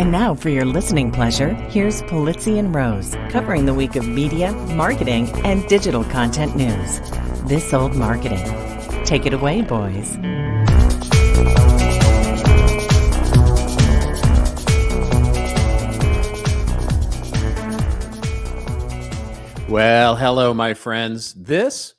And now for your listening pleasure, here's Pulizzi and Rose, covering the week of media, marketing, and digital content news. This Old Marketing. Take it away, boys. Well, hello, my friends. This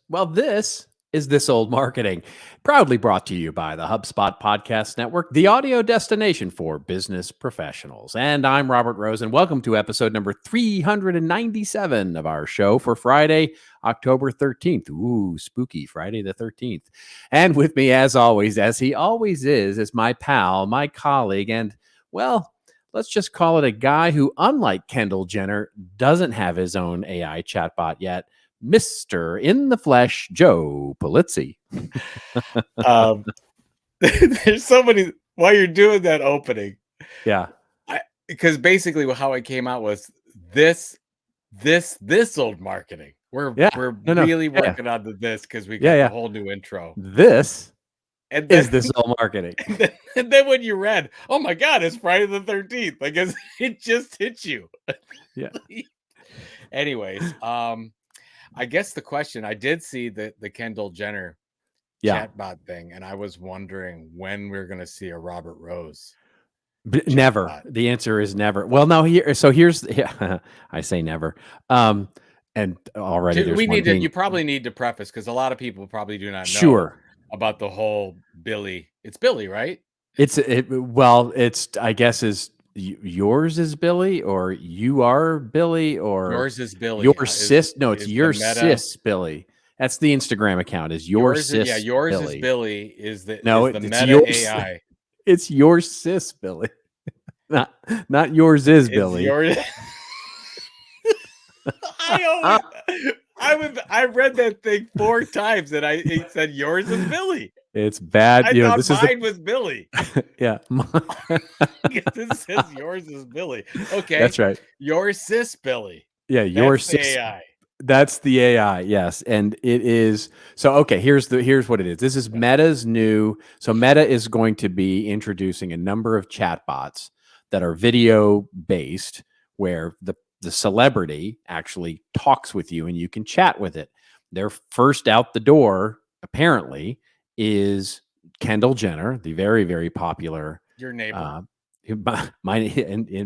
is This Old Marketing, proudly brought to you by the HubSpot Podcast Network, the audio destination for business professionals. And I'm Robert Rose, and welcome to episode number 397 of our show for Friday, October 13th. Ooh, spooky Friday the 13th. And with me, as always, as he always is my pal, my colleague, and, well, let's just call it a guy who, unlike Kendall Jenner, doesn't have his own AI chatbot yet, Mr. In the Flesh, Joe Pulizzi. There's so many, while you're doing that opening. Yeah. Because basically how it came out was this old marketing. We're really working on this because we got a whole new intro. This is This Old Marketing. And then when you read, oh my God, it's Friday the 13th. I guess it just hit you. Yeah. Anyways, I guess the question, I did see the Kendall Jenner chatbot thing, and I was wondering when we're going to see a Robert Rose. Never. Chatbot. The answer is never. Well, no, here's I say never. And already there's you probably need to preface, because a lot of people probably do not know about the whole Billie. It's Billie, right? I guess is yours is Billie, or you are Billie, or yours is Billie. Your sis. No, it's your sis Billie. That's the Instagram account. Is your sis? Yeah, yours Billie. is Billie. Is the it's Meta your, AI? It's your sis Billie. Not yours is Billie. I read that thing 4 times, and it said yours is Billie. It's bad. I thought mine was Billie. Yeah. This says yours is Billie. Okay. That's right. Your sis Billie. Yeah, your sis AI. That's the AI, yes. And it is okay, here's what it is. This is Meta's new. So Meta is going to be introducing a number of chatbots that are video based, where the celebrity actually talks with you and you can chat with it. Their first out the door, apparently, is Kendall Jenner, the very, very popular, your neighbor. Mine,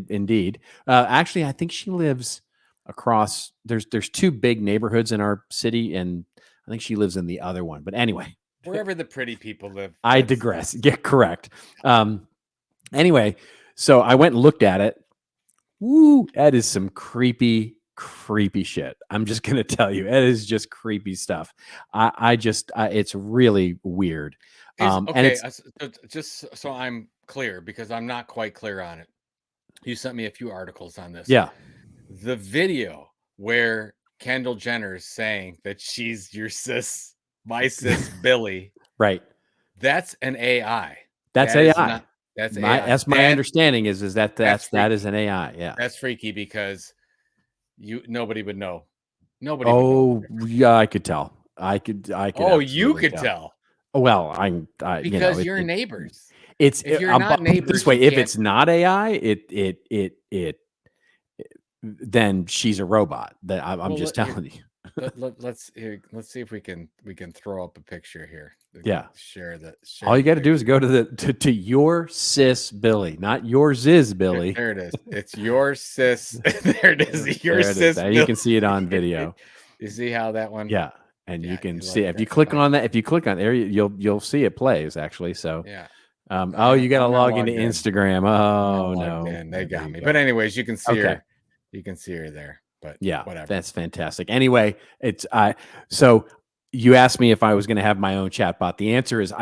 indeed. Actually, I think she lives across. There's 2 big neighborhoods in our city, and I think she lives in the other one. But anyway, wherever the pretty people live. I digress. Get correct. Anyway, so I went and looked at it. Woo, that is some creepy shit. I'm just gonna tell you, it is just creepy stuff. It's really weird. Okay, and it's, just so I'm clear, because I'm not quite clear on it. You sent me a few articles on this. Yeah. The video where Kendall Jenner is saying that she's your sis, my sis Billie. Right. That's an AI. That's AI. That's AI. That's my understanding is that is an AI. Yeah. That's freaky, because nobody would know. Nobody. Oh, yeah, I could tell. I could. Oh, you could tell. Well, because you're neighbors. If you're not neighbors, this way, if it's not AI, then she's a robot. That I'm just telling you. Let's see if we can throw up a picture here. Yeah. Share all you got to do is go to your sis Billie, not yours is Billie. There it is. It's your sis. There it is. Your sis. Billie. You can see it on video. You see how that one? Yeah. And you can see if you click on that. If you click on there, you'll see it plays actually. So yeah. You got to log into Instagram. Oh no, they got me. But anyways, you can see her. You can see her there. But yeah, whatever. That's fantastic. Anyway, so you asked me if I was going to have my own chatbot. The answer is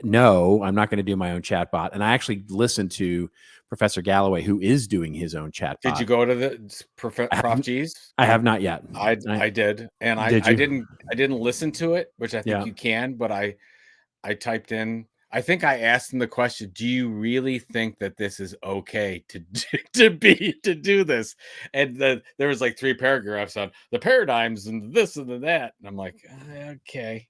no, I'm not going to do my own chatbot. And I actually listened to Professor Galloway, who is doing his own chatbot. Did you go to the Prof G's? I have not yet. I did, and I didn't listen to it, which I think you can. But I typed in. I think I asked him the question: do you really think that this is okay to do this? And there was like 3 paragraphs on the paradigms and this and that, and I'm like, okay.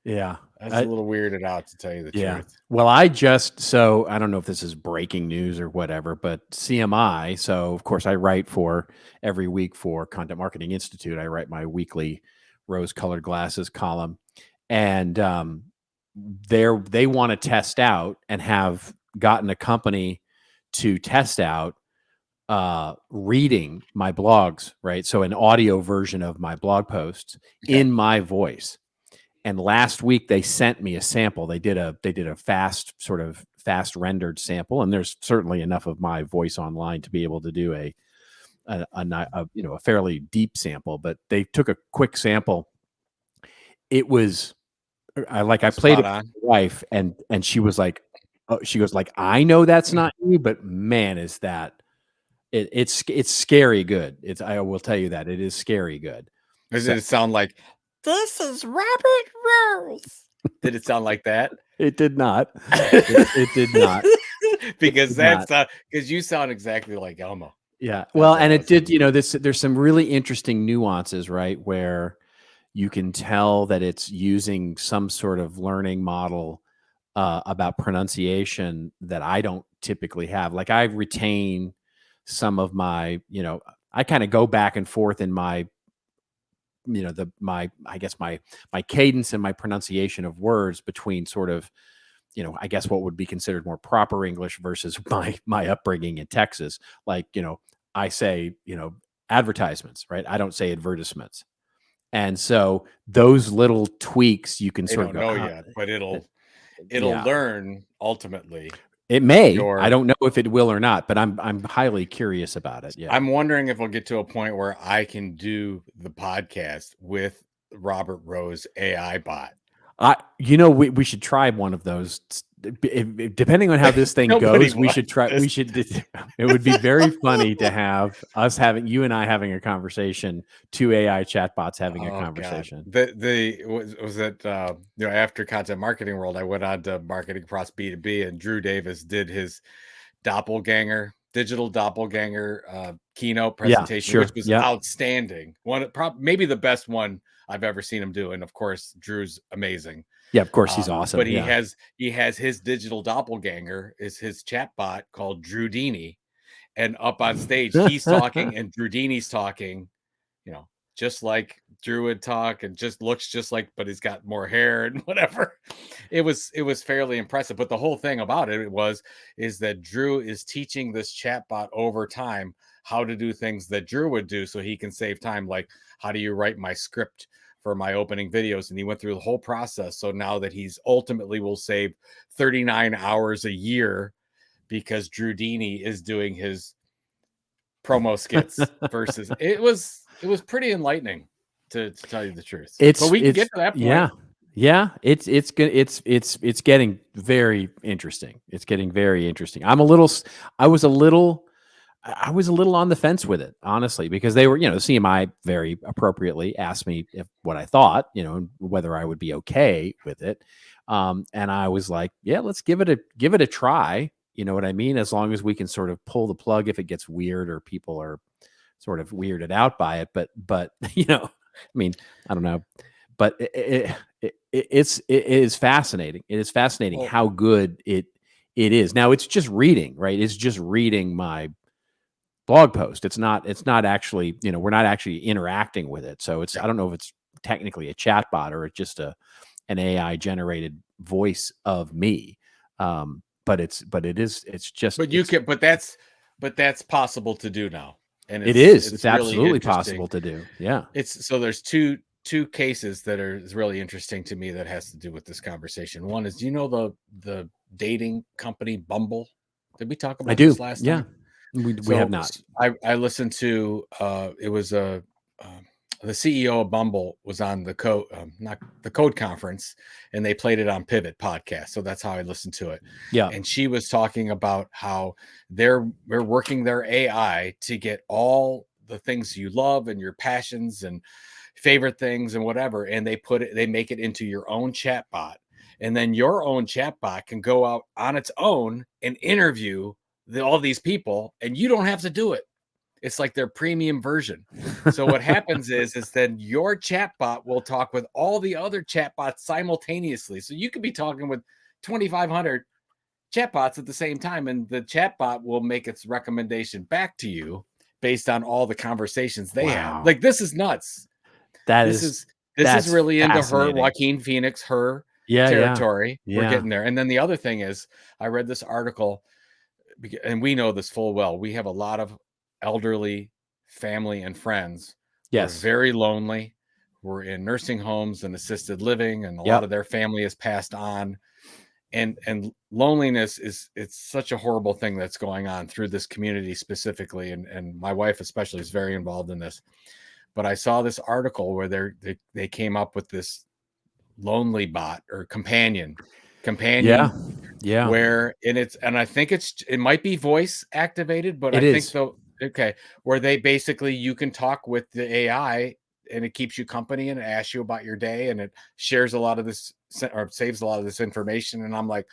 Yeah. I was a little weirded out, to tell you the truth. Well, I don't know if this is breaking news or whatever, but CMI. So of course I write for every week for Content Marketing Institute. I write my weekly rose colored glasses column, and they want to test out and have gotten a company to test out reading my blogs, right? So an audio version of my blog posts in my voice. And last week they sent me a sample. They did a fast rendered sample, and there's certainly enough of my voice online to be able to do a fairly deep sample. But they took a quick sample. It was I played it with my wife, and she was like, oh, she goes like, I know that's not you, but man, is that it's scary good. I will tell you that it is scary good. Did it sound like, this is Robert Rose? Did it sound like that? It did not. It did not. Because because you sound exactly like Elmo. Yeah. Well, and it did, there's some really interesting nuances, right? Where you can tell that it's using some sort of learning model about pronunciation that I don't typically have. Like I retain some of my, I kind of go back and forth in my, my cadence and my pronunciation of words between sort of, I guess what would be considered more proper English versus my upbringing in Texas. Like, I say, advertisements, right? I don't say advertisements. And so those little tweaks you can sort of know yet, but it'll learn ultimately. It may. I don't know if it will or not, but I'm highly curious about it. Yeah. I'm wondering if we'll get to a point where I can do the podcast with Robert Rose AI bot. We should try one of those. Depending on how this thing goes, we should try. It would be very funny to have you and I having a conversation, two AI chatbots having a conversation. Was it after Content Marketing World, I went on to Marketing Cross B2B, and Drew Davis did his digital doppelganger keynote presentation, which was outstanding. Maybe the best one I've ever seen him do. And of course, Drew's amazing. Yeah, of course, he's awesome. But he has his digital doppelganger is his chatbot called Drewdini, and up on stage he's talking and Drewdini's talking, just like Drew would talk, and just looks just like, but he's got more hair and whatever. It was fairly impressive. But the whole thing about it is that Drew is teaching this chatbot over time how to do things that Drew would do, so he can save time. Like, how do you write my script for my opening videos? And he went through the whole process. So now that he's ultimately will save 39 hours a year because Drewdini is doing his promo skits versus it was pretty enlightening to tell you the truth. But we can get to that point. Yeah. It's getting very interesting. It's getting very interesting. I was a little on the fence with it, honestly, because they were, CMI very appropriately asked me what I thought, and whether I would be okay with it. And I was like, yeah, let's give it a try. You know what I mean? As long as we can sort of pull the plug if it gets weird or people are sort of weirded out by it. But I mean, I don't know, but it is fascinating. It is fascinating how good it is. Now it's just reading, right? It's just reading my blog post. It's not actually, we're not actually interacting with it. So I don't know if it's technically a chatbot or it's just an AI generated voice of me. But it's possible to do now. And it's absolutely really possible to do. Yeah. So there's two cases that are really interesting to me that has to do with this conversation. One is, the dating company Bumble? Did we talk about this last time? We have not. I listened to it was the CEO of Bumble was on the Code conference, and they played it on Pivot podcast. So that's how I listened to it. Yeah. And she was talking about how they're working their AI to get all the things you love and your passions and favorite things and whatever. And they make it into your own chatbot. And then your own chatbot can go out on its own and interview all these people, and you don't have to do it. It's like their premium version. So what happens is then your chatbot will talk with all the other chatbots simultaneously. So you could be talking with 2,500 chatbots at the same time, and the chatbot will make its recommendation back to you based on all the conversations they have. Like, this is nuts. This is really into her Joaquin Phoenix, territory. Yeah. We're getting there. And then the other thing is, I read this article, and we know this full well. We have a lot of elderly family and friends who are very lonely. We're in nursing homes and assisted living, and a lot of their family has passed on. And loneliness it's such a horrible thing that's going on through this community specifically. And my wife especially is very involved in this. But I saw this article where they came up with this lonely bot or companion. Yeah. Where and I think it might be voice activated, but I think so. Okay. Where they basically, you can talk with the AI and it keeps you company and it asks you about your day and it shares a lot of this or saves a lot of this information. And I'm like,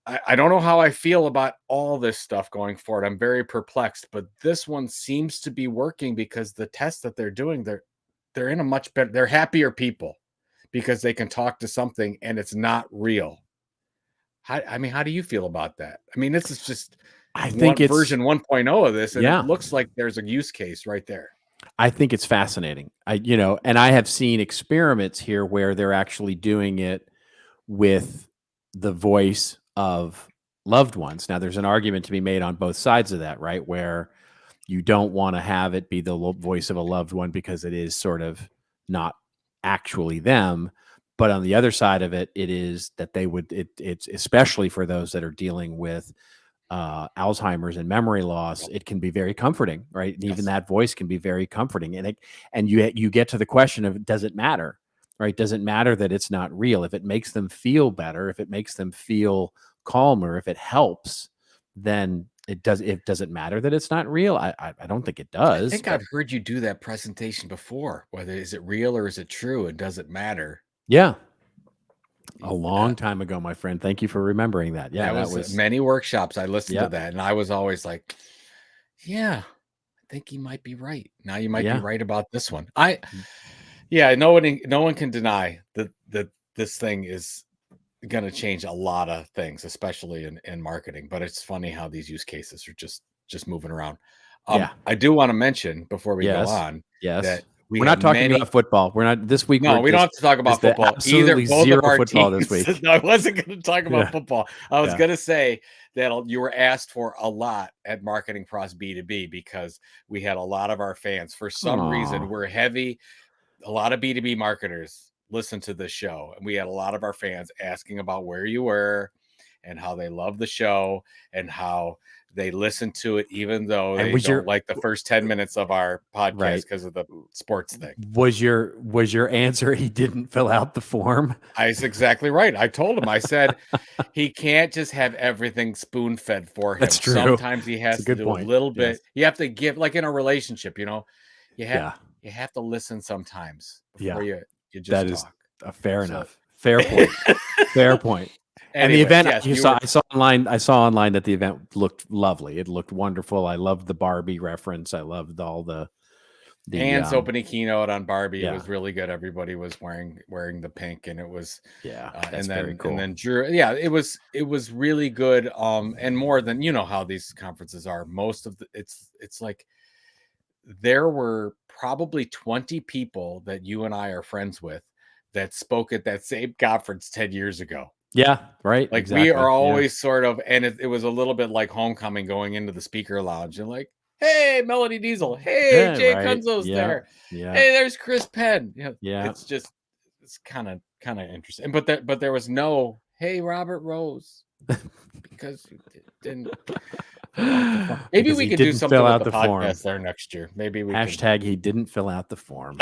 I don't know how I feel about all this stuff going forward. I'm very perplexed, but this one seems to be working because the tests that they're doing, they're in a much better, they're happier people because they can talk to something and it's not real. How do you feel about that? I mean, this is just, I think it's version 1.0 of this, and it looks like there's a use case right there. I think it's fascinating. And I have seen experiments here where they're actually doing it with the voice of loved ones. Now, there's an argument to be made on both sides of that, right? Where you don't want to have it be the voice of a loved one because it is sort of not actually them. But on the other side of it, it is that it's especially for those that are dealing with Alzheimer's and memory loss, it can be very comforting, right? And even that voice can be very comforting. And you get to the question of, does it matter, right? Does it matter that it's not real? If it makes them feel better, if it makes them feel calmer, if it helps, then does it matter that it's not real? I don't think it does. I think I've heard you do that presentation before. Whether is it real or is it true, and does it matter? Yeah. A long time ago, my friend. Thank you for remembering that. Yeah, that was many workshops. I listened to that, and I was always like, "Yeah, I think he might be right." Now you might be right about this one. No one can deny that this thing is going to change a lot of things, especially in marketing. But it's funny how these use cases are just moving around. I do want to mention before we go on that. We're not talking about football. We're not this week. No, we don't have to talk about football. Absolutely zero football this week. No, I wasn't going to talk about football. I was going to say that you were asked for a lot at Marketing Pros B2B because we had a lot of our fans. For some reason, we're heavy. A lot of B2B marketers listen to the show. And we had a lot of our fans asking about where you were and how they love the show and how they listen to it, even though they don't like the first 10 minutes of our podcast because of the sports thing. Was your answer he didn't fill out the form? That's exactly right. I told him, I said, he can't just have everything spoon fed for him. That's true. Sometimes he has to do a little bit. You have to give, like in a relationship, you have to listen sometimes before you just that talk. Is fair enough. Fair point. Fair point. And the event I saw online that the event looked lovely. It looked wonderful. I loved the Barbie reference. I loved all the Anne's opening keynote on Barbie. It was really good. Everybody was wearing the pink, and it was that's very cool. And then Drew, it was really good. And more than how these conferences are. Most of it's like there were probably 20 people that you and I are friends with that spoke at that same conference 10 years ago. Yeah, right. Like we are always sort of, and it was a little bit like homecoming going into the speaker lounge and like, hey, Melody Diesel. Hey, Jay Kunzo's there. Yeah. Hey, there's Chris Penn. It's kind of interesting. But there was no, hey, Robert Rose, because you didn't. Maybe we can do something with the podcast there next year. Maybe we hashtag he didn't fill out the form.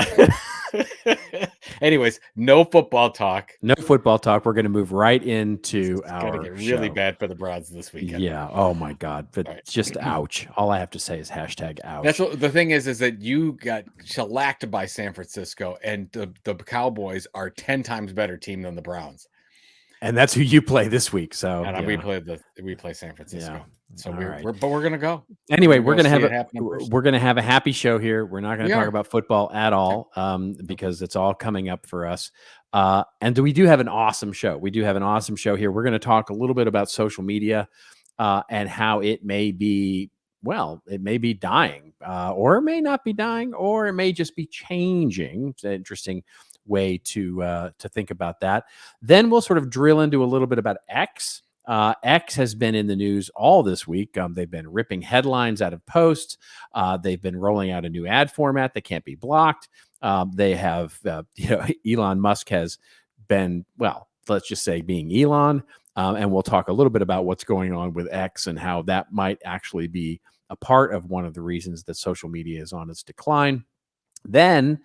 Anyways, no football talk. No football talk. We're going to move right into it's our get really bad for the Browns this weekend. Yeah. Oh my God. But just ouch. All I have to say is hashtag ouch. That's what the thing is that you got shellacked by San Francisco, and the Cowboys are 10 times better team than the Browns. And that's who you play this week. So and we play San Francisco. Yeah. So right. we're gonna go. Anyway, we're gonna have a happy show here. We're not gonna talk about football at all, because it's all coming up for us. And we do have an awesome show. We do have an awesome show here. We're gonna talk a little bit about social media and how it may be. Well, it may be dying, or it may not be dying, or it may just be changing. It's an interesting way to think about that. Then we'll sort of drill into a little bit about X. X has been in the news all this week. They've been ripping headlines out of posts. They've been rolling out a new ad format that can't be blocked. They have, Elon Musk has been, well, let's just say being Elon. And we'll talk a little bit about what's going on with X and how that might actually be a part of one of the reasons that social media is on its decline. Then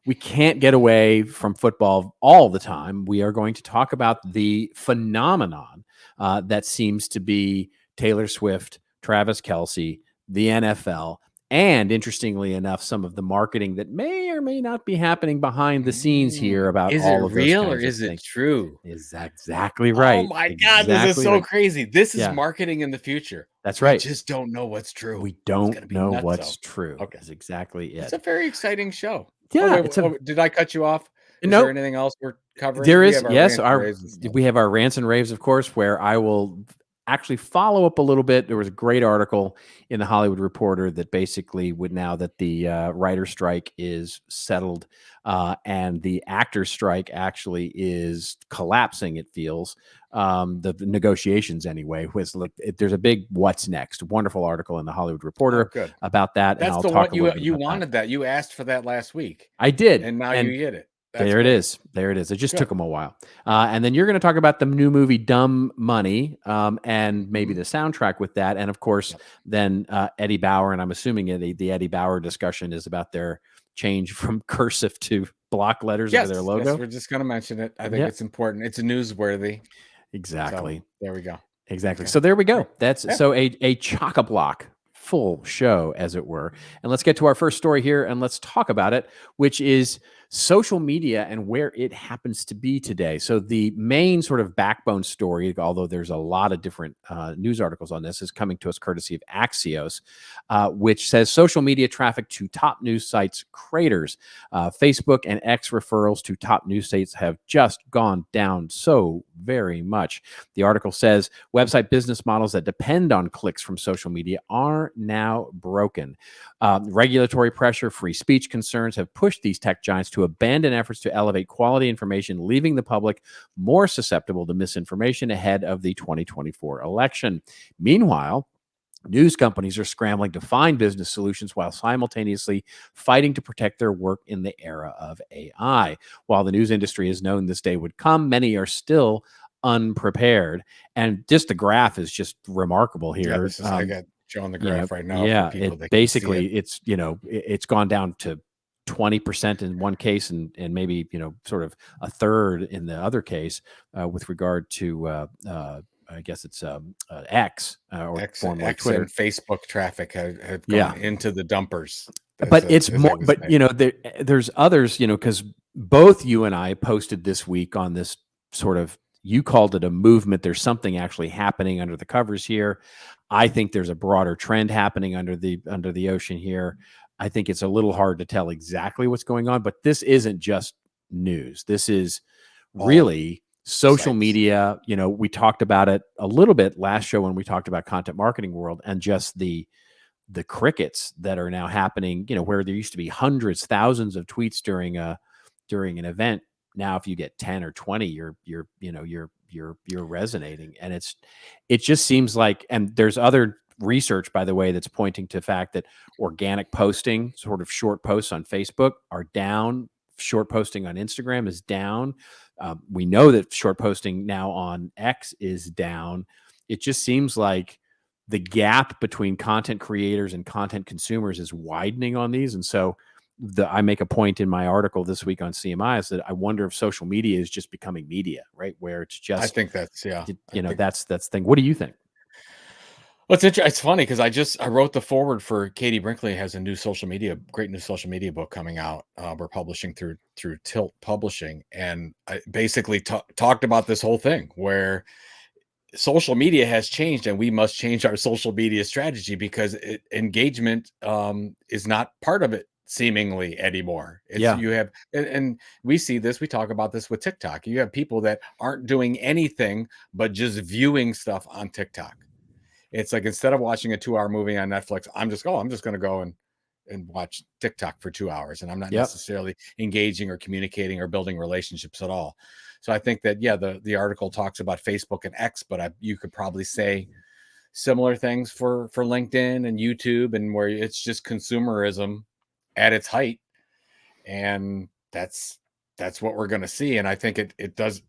we can't get away from football all the time. We are going to talk about the phenomenon that seems to be Taylor Swift, Travis Kelce, the NFL, and interestingly enough, some of the marketing that may or may not be happening behind the scenes here about all of those real kinds or is of it true? Is that exactly right? Oh my God, this is so crazy. This is marketing in the future. That's right. We just don't know what's true. We don't know what's true. Okay. That's exactly it. It's a very exciting show. Yeah. Did I cut you off? Is there anything else we're covering? There is, yes. We have our rants and raves, of course, where I will actually follow up a little bit. There was a great article in the Hollywood Reporter that basically would, now that the writer's strike is settled and the actor's strike actually is collapsing, it feels, the negotiations anyway, there's a big what's next. Wonderful article in the Hollywood Reporter about that. That's the one you wanted that. You asked for that last week. I did. And now you get it. There it is. It just took them a while. And then you're going to talk about the new movie Dumb Money and maybe the soundtrack with that. And of course, then Eddie Bauer, and I'm assuming the Eddie Bauer discussion is about their change from cursive to block letters over their logo. Yes, we're just going to mention it. I think it's important. It's newsworthy. Exactly. So, there we go. Exactly. Okay. So there we go. That's so a chock-a-block full show, as it were. And let's get to our first story here and let's talk about it, which is social media and where it happens to be today. So the main sort of backbone story, although there's a lot of different news articles on this, is coming to us courtesy of Axios, which says social media traffic to top news sites craters. Facebook and X referrals to top news sites have just gone down so very much. The article says website business models that depend on clicks from social media are now broken. Regulatory pressure, free speech concerns have pushed these tech giants to abandon efforts to elevate quality information, leaving the public more susceptible to misinformation ahead of the 2024 election. Meanwhile, news companies are scrambling to find business solutions while simultaneously fighting to protect their work in the era of AI. While the news industry has known this day would come, many are still unprepared. And just the graph is just remarkable here. Yeah, I got showing the graph right now. Yeah, it's gone down to 20% in one case and maybe, sort of a third in the other case with regard to, I guess it's X or X Twitter. and Facebook traffic have gone into the dumpers. But it's more, but there's others, because both you and I posted this week on this sort of, you called it a movement. There's something actually happening under the covers here. I think there's a broader trend happening under the ocean here. I think it's a little hard to tell exactly what's going on, but this isn't just news. This is really social media. We talked about it a little bit last show when we talked about content marketing world and just the crickets that are now happening, where there used to be hundreds, thousands of tweets during an event. Now, if you get 10 or 20, you're resonating. And it just seems like, and there's other research, by the way, that's pointing to the fact that organic posting, sort of short posts on Facebook, are down. Short posting on Instagram is down. We know that short posting now on X is down. It just seems like the gap between content creators and content consumers is widening on these. And so I make a point in my article this week on CMI is that I wonder if social media is just becoming media, right? Where it's just, I think that's, that's the thing. What do you think? Well, it's funny because I wrote the forward for Katie Brinkley has a great new social media book coming out. We're publishing through Tilt Publishing, and I basically talked about this whole thing where social media has changed, and we must change our social media strategy because engagement is not part of it seemingly anymore. It's Yeah. you have, and we see this. We talk about this with TikTok. You have people that aren't doing anything but just viewing stuff on TikTok. It's like instead of watching a 2-hour movie on Netflix, I'm just going to go and watch TikTok for 2 hours, and I'm not Yep. necessarily engaging or communicating or building relationships at all. So I think that the article talks about Facebook and X, but you could probably say similar things for LinkedIn and YouTube, and where it's just consumerism at its height, and that's what we're going to see. And I think it does.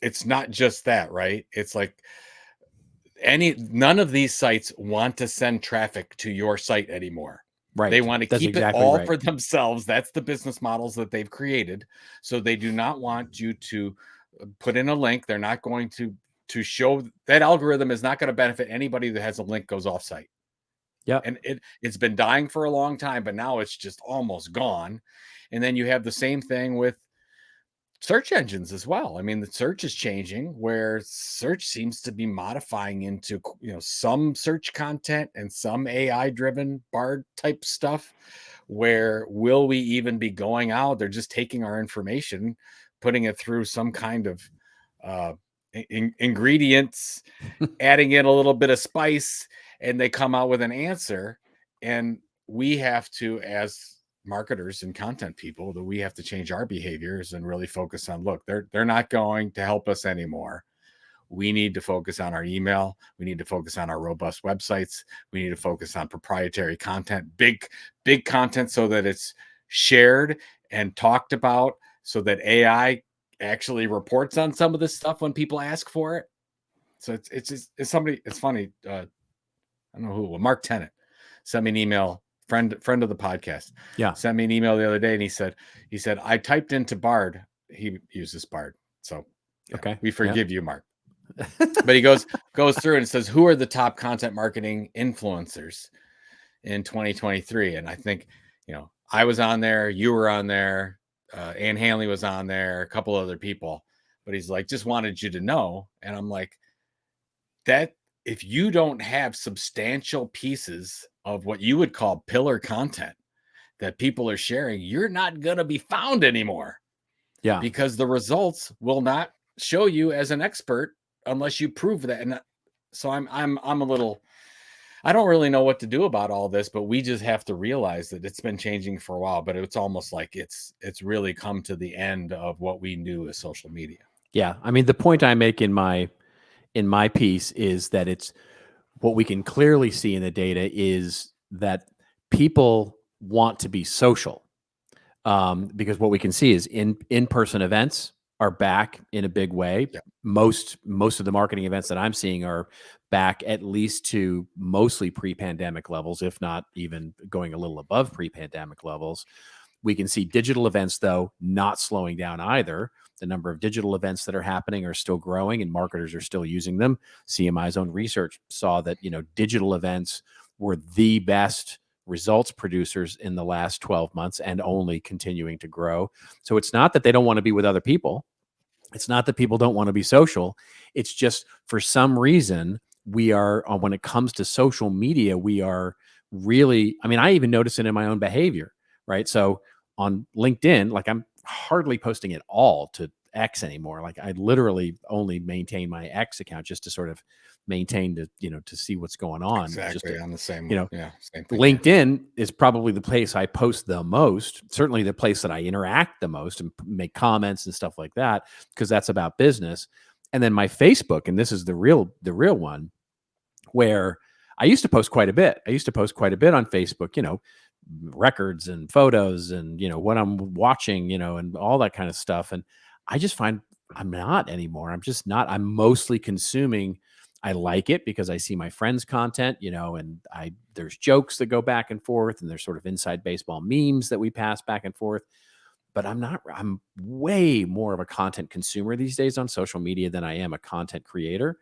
It's not just that, right? It's like none of these sites want to send traffic to your site anymore. Right. They want to That's keep exactly it all right. for themselves. That's the business models that they've created. So they do not want you to put in a link. They're not going to show that algorithm is not going to benefit anybody that has a link goes off site. Yeah. And it's been dying for a long time, but now it's just almost gone. And then you have the same thing with search engines as well. I mean, the search is changing where search seems to be modifying into, some search content and some AI driven Bard type stuff. Where will we even be going out? They're just taking our information, putting it through some kind of ingredients, adding in a little bit of spice, and they come out with an answer. And we have to, as marketers and content people, that we have to change our behaviors and really focus on, look, they're not going to help us anymore. We need to focus on our email. We need to focus on our robust websites. We need to focus on proprietary content, big content, so that it's shared and talked about, so that AI actually reports on some of this stuff when people ask for it. So it's somebody. It's funny. I don't know who. Mark Tennant sent me an email. Friend of the podcast. Yeah. Sent me an email the other day, and he said I typed into Bard. He uses Bard, so yeah, Okay. we forgive you, Mark. But he goes through and says, who are the top content marketing influencers in 2023? And I think, I was on there, you were on there, Ann Hanley was on there, a couple other people. But he's like, just wanted you to know. And I'm like, that if you don't have substantial pieces of what you would call pillar content that people are sharing, you're not going to be found anymore. Yeah. Because the results will not show you as an expert unless you prove that. And so I'm a little, I don't really know what to do about all this, but we just have to realize that it's been changing for a while, but it's almost like it's really come to the end of what we knew as social media. Yeah. I mean, the point I make in my piece is that it's what we can clearly see in the data is that people want to be social. Because what we can see is in-person events are back in a big way. Yeah. Most of the marketing events that I'm seeing are back at least to mostly pre-pandemic levels, if not even going a little above pre-pandemic levels. We can see digital events, though, not slowing down either. The number of digital events that are happening are still growing, and marketers are still using them. CMI's own research saw that digital events were the best results producers in the last 12 months and only continuing to grow. So it's not that they don't want to be with other people. It's not that people don't want to be social. It's just for some reason we are, when it comes to social media, we are really, I mean, I even notice it in my own behavior, right? So on LinkedIn, like I'm hardly posting at all to X anymore. Like I literally only maintain my X account just to sort of maintain to see what's going on. Exactly. Just to, on the same, same thing. LinkedIn is probably the place I post the most, certainly the place that I interact the most and make comments and stuff like that, because that's about business. And then my Facebook, and this is the real one, where I used to post quite a bit. I used to post quite a bit on Facebook, records and photos and, what I'm watching, and all that kind of stuff. And I just find I'm not anymore. I'm just not. I'm mostly consuming. I like it because I see my friends' content, and there's jokes that go back and forth, and there's sort of inside baseball memes that we pass back and forth. But I'm way more of a content consumer these days on social media than I am a content creator.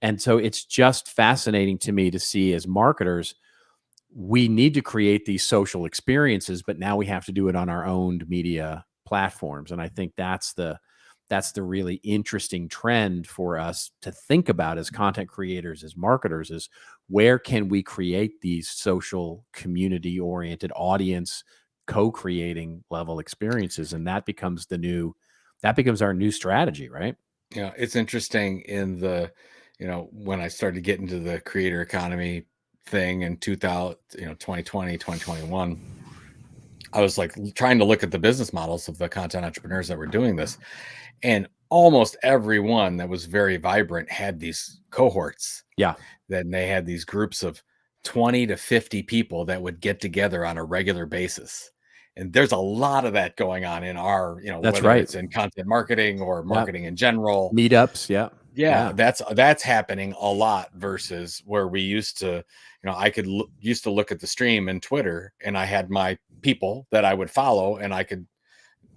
And so it's just fascinating to me to see, as marketers, we need to create these social experiences, but now we have to do it on our own media platforms. And I think that's the really interesting trend for us to think about as content creators, as marketers, is where can we create these social, community oriented, audience co-creating level experiences? And that becomes our new strategy, right? Yeah, it's interesting when I started getting to the creator economy thing in 2020, 2021, I was like trying to look at the business models of the content entrepreneurs that were doing this. And almost everyone that was very vibrant had these cohorts. Yeah. Then they had these groups of 20 to 50 people that would get together on a regular basis. And there's a lot of that going on in our, That's whether right. it's in content marketing or marketing in general. Meetups. Yeah, that's happening a lot versus where we used to, I used to look at the stream in Twitter and I had my people that I would follow, and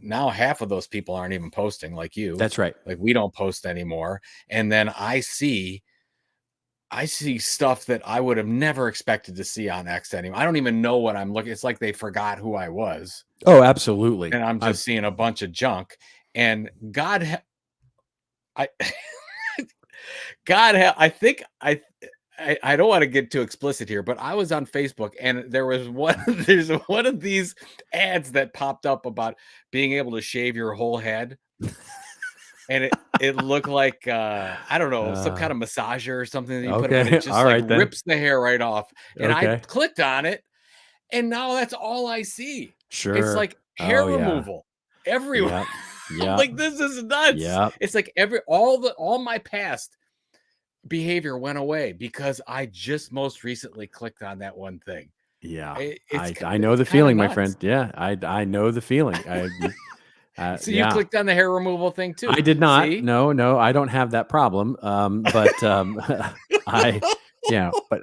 now half of those people aren't even posting like you. That's right. Like, we don't post anymore. And then I see stuff that I would have never expected to see on X anymore. I don't even know what I'm looking. It's like they forgot who I was. Oh, absolutely. And I'm just seeing a bunch of junk. And I don't want to get too explicit here, but I was on Facebook and there's one of these ads that popped up about being able to shave your whole head. And it looked like, I don't know, some kind of massager or something that you put in, it just rips the hair right off. And I clicked on it, and now that's all I see. Sure. It's like hair removal everywhere. Yeah. Like, this is nuts. Yeah. It's like all my past behavior went away because I just most recently clicked on that one thing. Yeah. I know the feeling, my friend. Yeah. I know the feeling. So you clicked on the hair removal thing too? I did not. See? No, I don't have that problem. But but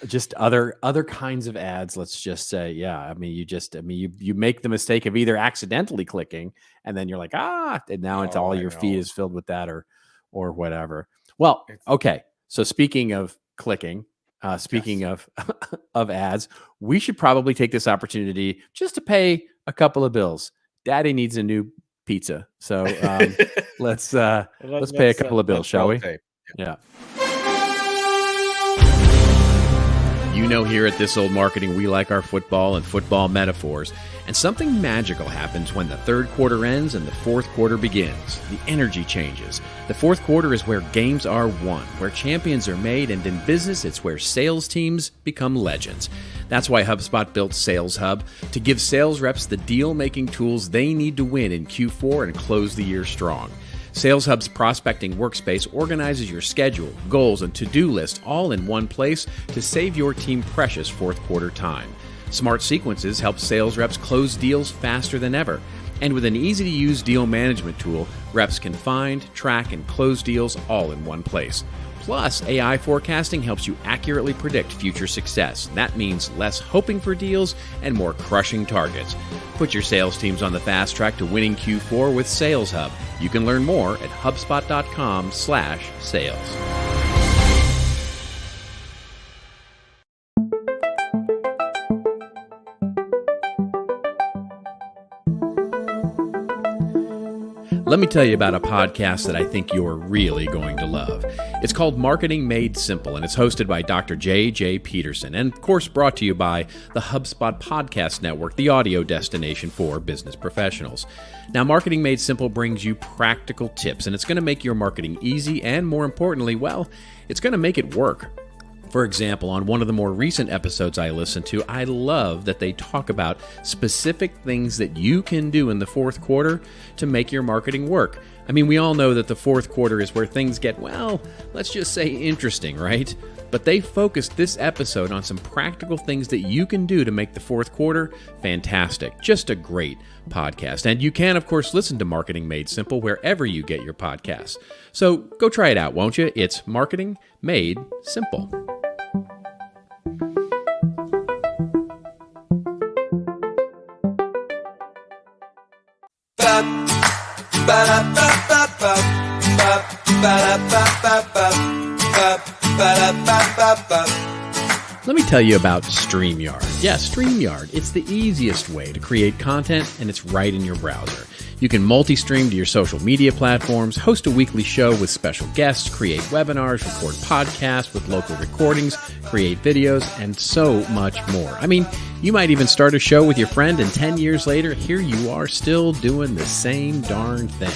just other kinds of ads. Let's just say, you make the mistake of either accidentally clicking, and then you're like, and now it's all your feed is filled with that or whatever. Well, okay. So speaking of clicking, speaking of ads, we should probably take this opportunity just to pay a couple of bills. Daddy needs a new pizza. So let's pay a couple of bills, shall we? Yeah. Here at This Old Marketing, we like our football and football metaphors. And something magical happens when the third quarter ends and the fourth quarter begins. The energy changes. The fourth quarter is where games are won, where champions are made, and in business, it's where sales teams become legends. That's why HubSpot built Sales Hub, to give sales reps the deal-making tools they need to win in Q4 and close the year strong. Sales Hub's prospecting workspace organizes your schedule, goals, and to-do list all in one place to save your team precious fourth quarter time. Smart Sequences help sales reps close deals faster than ever. And with an easy-to-use deal management tool, reps can find, track, and close deals all in one place. Plus, AI forecasting helps you accurately predict future success. That means less hoping for deals and more crushing targets. Put your sales teams on the fast track to winning Q4 with Sales Hub. You can learn more at HubSpot.com/sales. Let me tell you about a podcast that I think you're really going to love. It's called Marketing Made Simple, and it's hosted by Dr. J.J. Peterson, and of course brought to you by the HubSpot Podcast Network, the audio destination for business professionals. Now, Marketing Made Simple brings you practical tips, and it's going to make your marketing easy, and more importantly, it's going to make it work. For example, on one of the more recent episodes I listened to, I love that they talk about specific things that you can do in the fourth quarter to make your marketing work. I mean, we all know that the fourth quarter is where things get, let's just say interesting, right? But they focused this episode on some practical things that you can do to make the fourth quarter fantastic. Just a great podcast. And you can, of course, listen to Marketing Made Simple wherever you get your podcasts. So go try it out, won't you? It's Marketing Made Simple. Let me tell you about StreamYard. Yeah, StreamYard. It's the easiest way to create content, and it's right in your browser. You can multi-stream to your social media platforms, host a weekly show with special guests, create webinars, record podcasts with local recordings, create videos, and so much more. I mean, you might even start a show with your friend, and 10 years later, here you are still doing the same darn thing.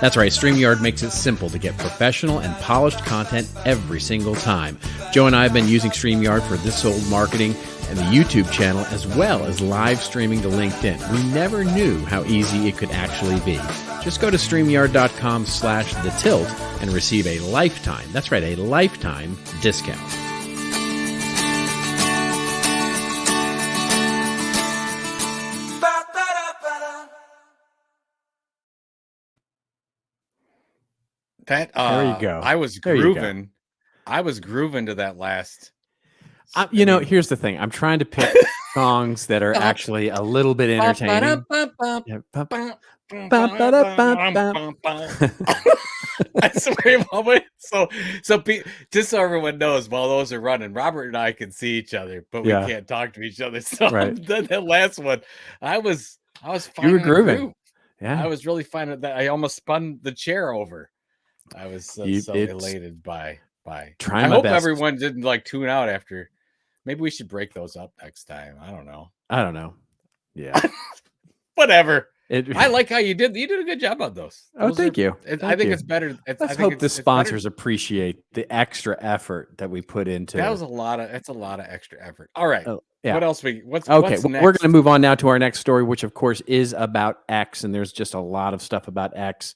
That's right, StreamYard makes it simple to get professional and polished content every single time. Joe and I have been using StreamYard for This Old Marketing and the YouTube channel, as well as live streaming to LinkedIn. We never knew how easy it could actually be. Just go to StreamYard.com/thetilt and receive a lifetime, that's right, a lifetime discount. That there you go. I was grooving. I was grooving to that last. Here's the thing. I'm trying to pick songs that are actually a little bit entertaining. I swear, so just so everyone knows, while those are running, Robert and I can see each other, but we can't talk to each other. So that last one, I was finding, you were grooving. Yeah, I was really finding that. I almost spun the chair over. I was so elated by trying I my hope best. Everyone didn't tune out after. Maybe we should break those up next time. I don't know. Yeah. Whatever. I like how you did a good job on those. Thank you. I think it's better. Let's hope the sponsors appreciate the extra effort that we put into. That's a lot of extra effort. All right. Yeah. What else what's next? We're going to move on now to our next story, which of course is about X, and there's just a lot of stuff about X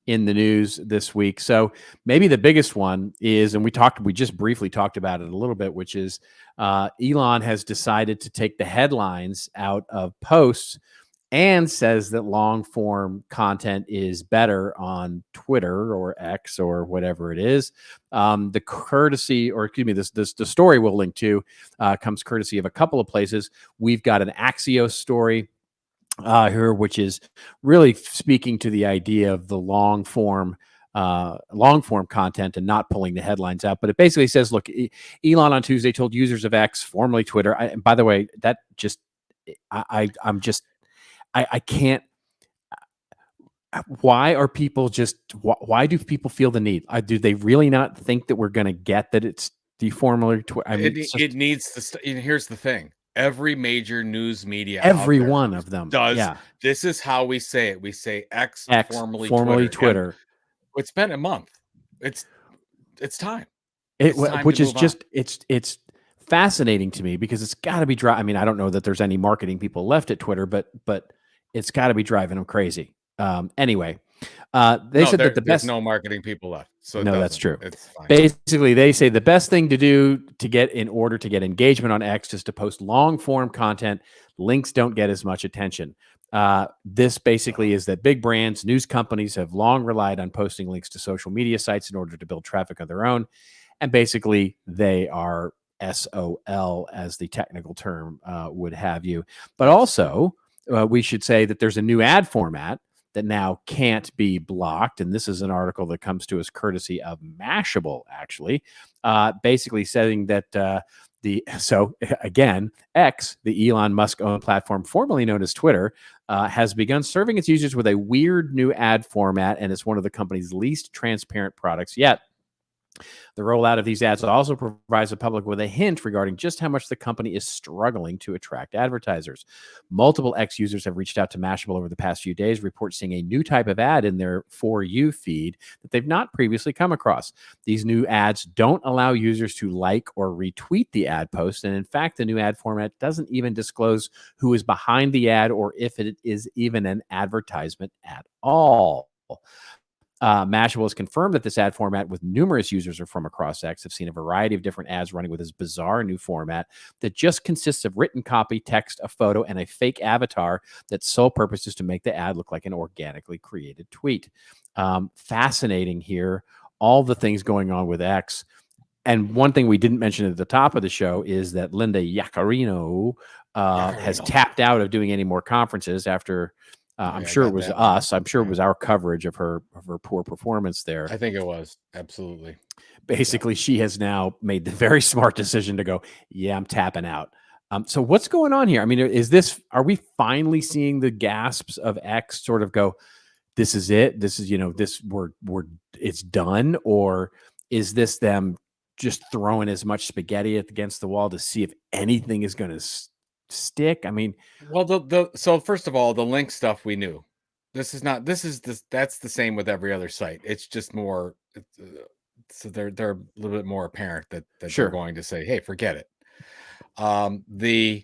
in the news this week. So maybe the biggest one is, and we just briefly talked about it a little bit, which is Elon has decided to take the headlines out of posts and says that long form content is better on Twitter or X or whatever it is. The story we'll link to comes courtesy of a couple of places. We've got an Axios story here, which is really speaking to the idea of the long form content and not pulling the headlines out. But it basically says, look, Elon on Tuesday told users of X, formerly Twitter. By the way, that just I can't. Why are people why do people feel the need? Do they really not think that we're going to get that it's the formerly Twitter? I mean, it needs to. Here's the thing. Every major news media, every one of them does. Yeah. This is how we say it. We say X formerly Twitter. It's been a month. It's time. Which is just it's fascinating to me because it's got to be dry. I mean, I don't know that there's any marketing people left at Twitter, but it's got to be driving them crazy. Anyway, they said that there's no marketing people left. So no, that's true. It's fine. Basically, they say the best thing to do in order to get engagement on X is to post long form content. Links don't get as much attention. This basically is that big brands, news companies have long relied on posting links to social media sites in order to build traffic of their own. And basically, they are SOL, as the technical term would have you. But also, we should say that there's a new ad format that now can't be blocked. And this is an article that comes to us courtesy of Mashable, actually, basically saying that X, the Elon Musk-owned platform formerly known as Twitter, has begun serving its users with a weird new ad format, and it's one of the company's least transparent products yet. The rollout of these ads also provides the public with a hint regarding just how much the company is struggling to attract advertisers. Multiple X users have reached out to Mashable over the past few days, report seeing a new type of ad in their For You feed that they've not previously come across. These new ads don't allow users to like or retweet the ad post, and in fact, the new ad format doesn't even disclose who is behind the ad or if it is even an advertisement at all. Mashable has confirmed that this ad format with numerous users from across X have seen a variety of different ads running with this bizarre new format that just consists of written copy, text, a photo, and a fake avatar that's sole purpose is to make the ad look like an organically created tweet. Fascinating here, all the things going on with X. And one thing we didn't mention at the top of the show is that Linda Yaccarino has tapped out of doing any more conferences after... I'm sure it was us. I'm sure it was our coverage of her poor performance there. I think it was. Absolutely. basically she has now made the very smart decision to go, yeah, I'm tapping out. So what's going on here? I mean, are we finally seeing the gasps of X sort of go, this is it? This is, it's done? Or is this them just throwing as much spaghetti against the wall to see if anything is going to stick? I mean, well, so first of all, the link stuff we knew. That's the same with every other site. It's just more, so they're a little bit more apparent that sure. they're going to say, hey, forget it. The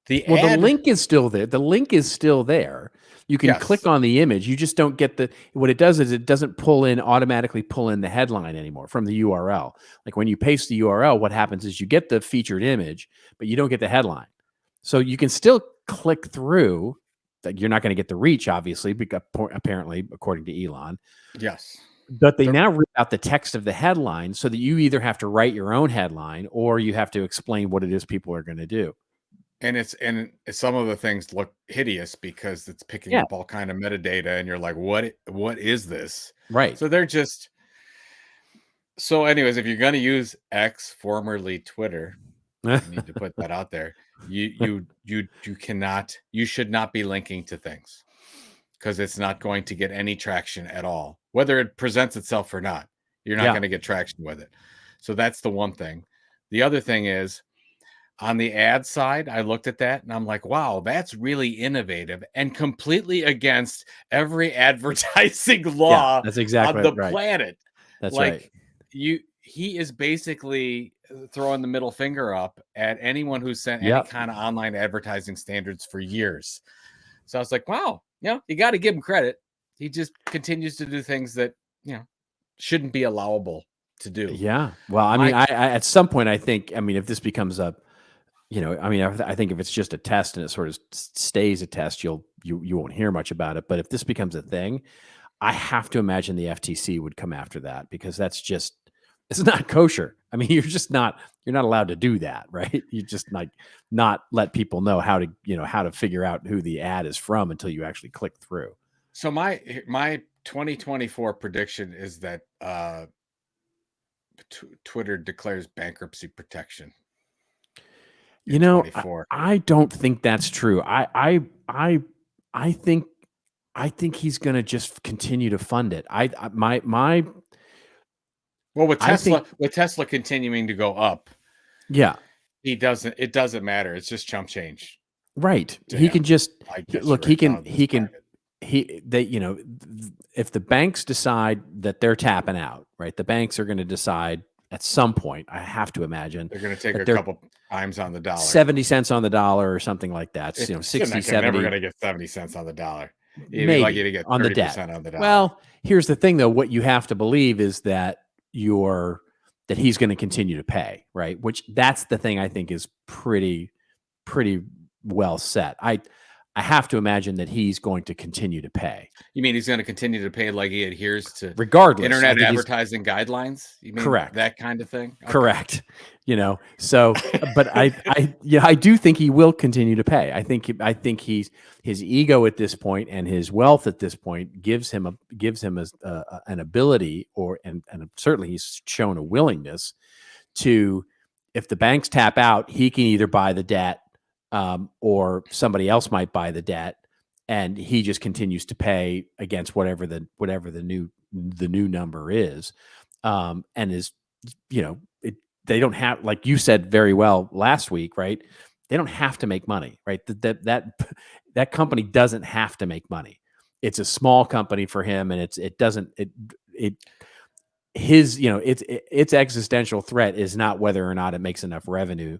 link is still there. The link is still there. You can click on the image. You just don't get what it does is it doesn't automatically pull in the headline anymore from the URL. Like when you paste the URL, what happens is you get the featured image, but you don't get the headline. So you can still click through. Like you're not going to get the reach, obviously, because apparently, according to Elon. Yes. But they now read out the text of the headline so that you either have to write your own headline or you have to explain what it is people are going to do. And some of the things look hideous because it's picking up all kind of metadata, and you're like, what is this? Right. So anyways, if you're going to use X, formerly Twitter, I need to put that out there. You should not be linking to things because it's not going to get any traction at all. Whether it presents itself or not, you're not going to get traction with it. So that's the one thing. The other thing is, on the ad side, I looked at that and I'm like, wow, that's really innovative and completely against every advertising law that's exactly on the planet. That's right. He is basically throwing the middle finger up at anyone who's sent any kind of online advertising standards for years. So I was like, wow, you got to give him credit. He just continues to do things that, shouldn't be allowable to do. Yeah. Well, I mean, I at some point, I think, if this becomes I think if it's just a test and it sort of stays a test, you won't hear much about it. But if this becomes a thing, I have to imagine the FTC would come after that because it's not kosher. I mean, you're not allowed to do that, right? You just not let people know how to figure out who the ad is from until you actually click through. So my 2024 prediction is that Twitter declares bankruptcy protection. I don't think that's true. I think he's going to just continue to fund it. With Tesla continuing to go up, it doesn't matter. It's just chump change, right? He can just look. If the banks decide that they're tapping out, right? The banks are going to decide at some point. I have to imagine they're going to take a couple times on the dollar, 70 cents on the dollar or something like that. 60, 70. You're never going to get 70 cents on the dollar. Maybe like you to get 30% on the debt. On the dollar. Well, here's the thing, though. What you have to believe is that that he's going to continue to pay, right? Which that's the thing I think is pretty well set. I have to imagine that he's going to continue to pay. You mean he's going to continue to pay like he adheres to regardless internet advertising guidelines? You mean correct. That kind of thing? Okay. Correct. So, but I do think he will continue to pay. I think his ego at this point and his wealth at this point gives him an ability and certainly he's shown a willingness to, if the banks tap out, he can either buy the debt or somebody else might buy the debt, and he just continues to pay against whatever the new number is, and is they don't have, like you said very well last week, right? They don't have to make money, right? That company doesn't have to make money. It's a small company for him, and its existential threat is not whether or not it makes enough revenue.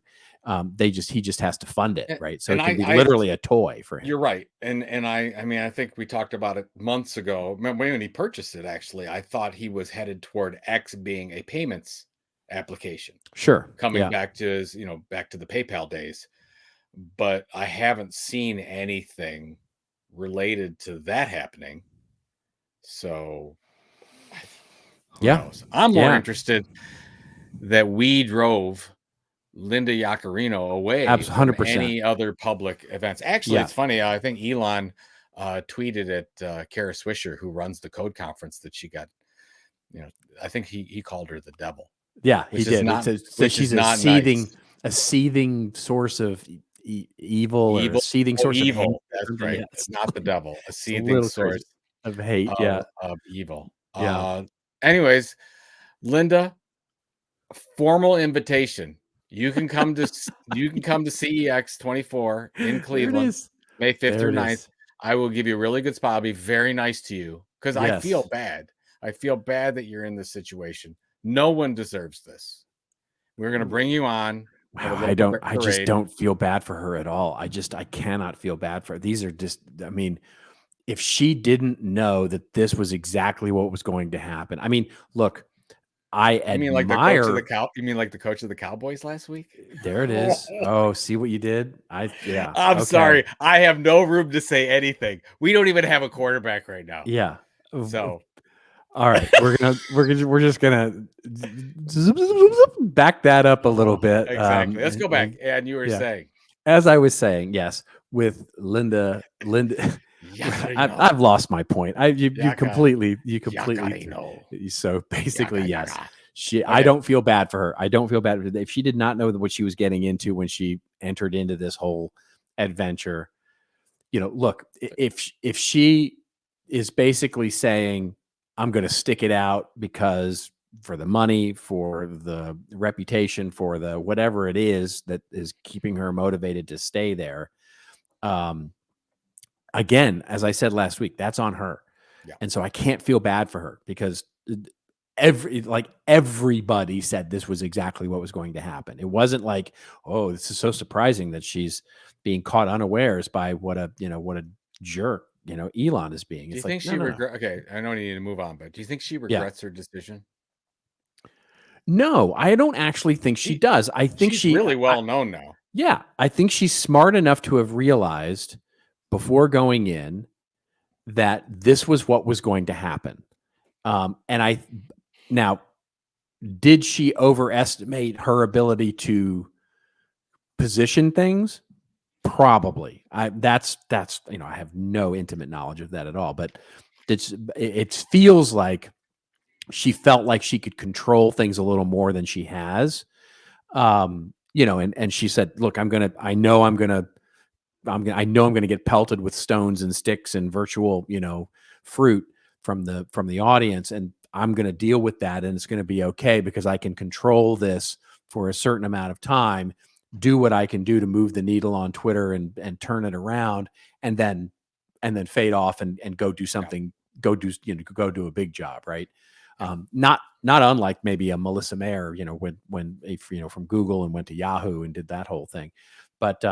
He just has to fund it, right? So it can be literally a toy for him. You're right, and I think we talked about it months ago. Remember when he purchased it? Actually, I thought he was headed toward X being a payments application. Sure, coming back to his, back to the PayPal days, but I haven't seen anything related to that happening. So, who knows? I'm more interested that we drove Linda Yaccarino away from 100%. Any other public events. Actually, it's funny. I think Elon tweeted at Kara Swisher, who runs the Code Conference, that she got I think he called her the devil. Yeah, he did. So she's a seething source of evil, or a seething source of hate. That's right. It's not the devil. A seething source of hate. Of evil. Yeah. Anyways, Linda, formal invitation. You can come to CEX 24 in Cleveland, May 5th through 9th. I will give you a really good spot. I'll be very nice to you because I feel bad. I feel bad that you're in this situation. No one deserves this. We're going to bring you on. Wow, I just don't feel bad for her at all. I cannot feel bad for her. These are just, I mean, if she didn't know that this was exactly what was going to happen. I mean, look, I admire. You mean like the coach of the Cowboys last week? There it is. Oh, see what you did? I'm sorry. I have no room to say anything. We don't even have a quarterback right now. Yeah. So all right, we're just gonna back that up a little bit. Exactly. Let's go back. And you were saying, as I was saying, yes, with Linda. I've lost my point. You completely. So basically, yes. I don't feel bad for her. I don't feel bad if she did not know what she was getting into when she entered into this whole adventure. Look, if she is basically saying, I'm going to stick it out because for the money, for the reputation, for the whatever it is that is keeping her motivated to stay there. Again, as I said last week, that's on her. Yeah. And so I can't feel bad for her because everybody said this was exactly what was going to happen. It wasn't like, oh, this is so surprising that she's being caught unawares by what a jerk, Elon is being. Do you think she regrets? Okay, I know you need to move on, but do you think she regrets her decision? No, I don't actually think she does. I think she's really well known now. Yeah, I think she's smart enough to have realized before going in that this was what was going to happen. Now, did she overestimate her ability to position things? Probably. That's I have no intimate knowledge of that at all, but it feels like she felt like she could control things a little more than she has. And she said, look, I know I'm going to get pelted with stones and sticks and virtual, fruit from the audience. And I'm going to deal with that. And it's going to be okay because I can control this for a certain amount of time, do what I can do to move the needle on Twitter and turn it around and then fade off and go do something, go do a big job. Right. Not unlike maybe a Melissa Mayer, when from Google and went to Yahoo and did that whole thing. But,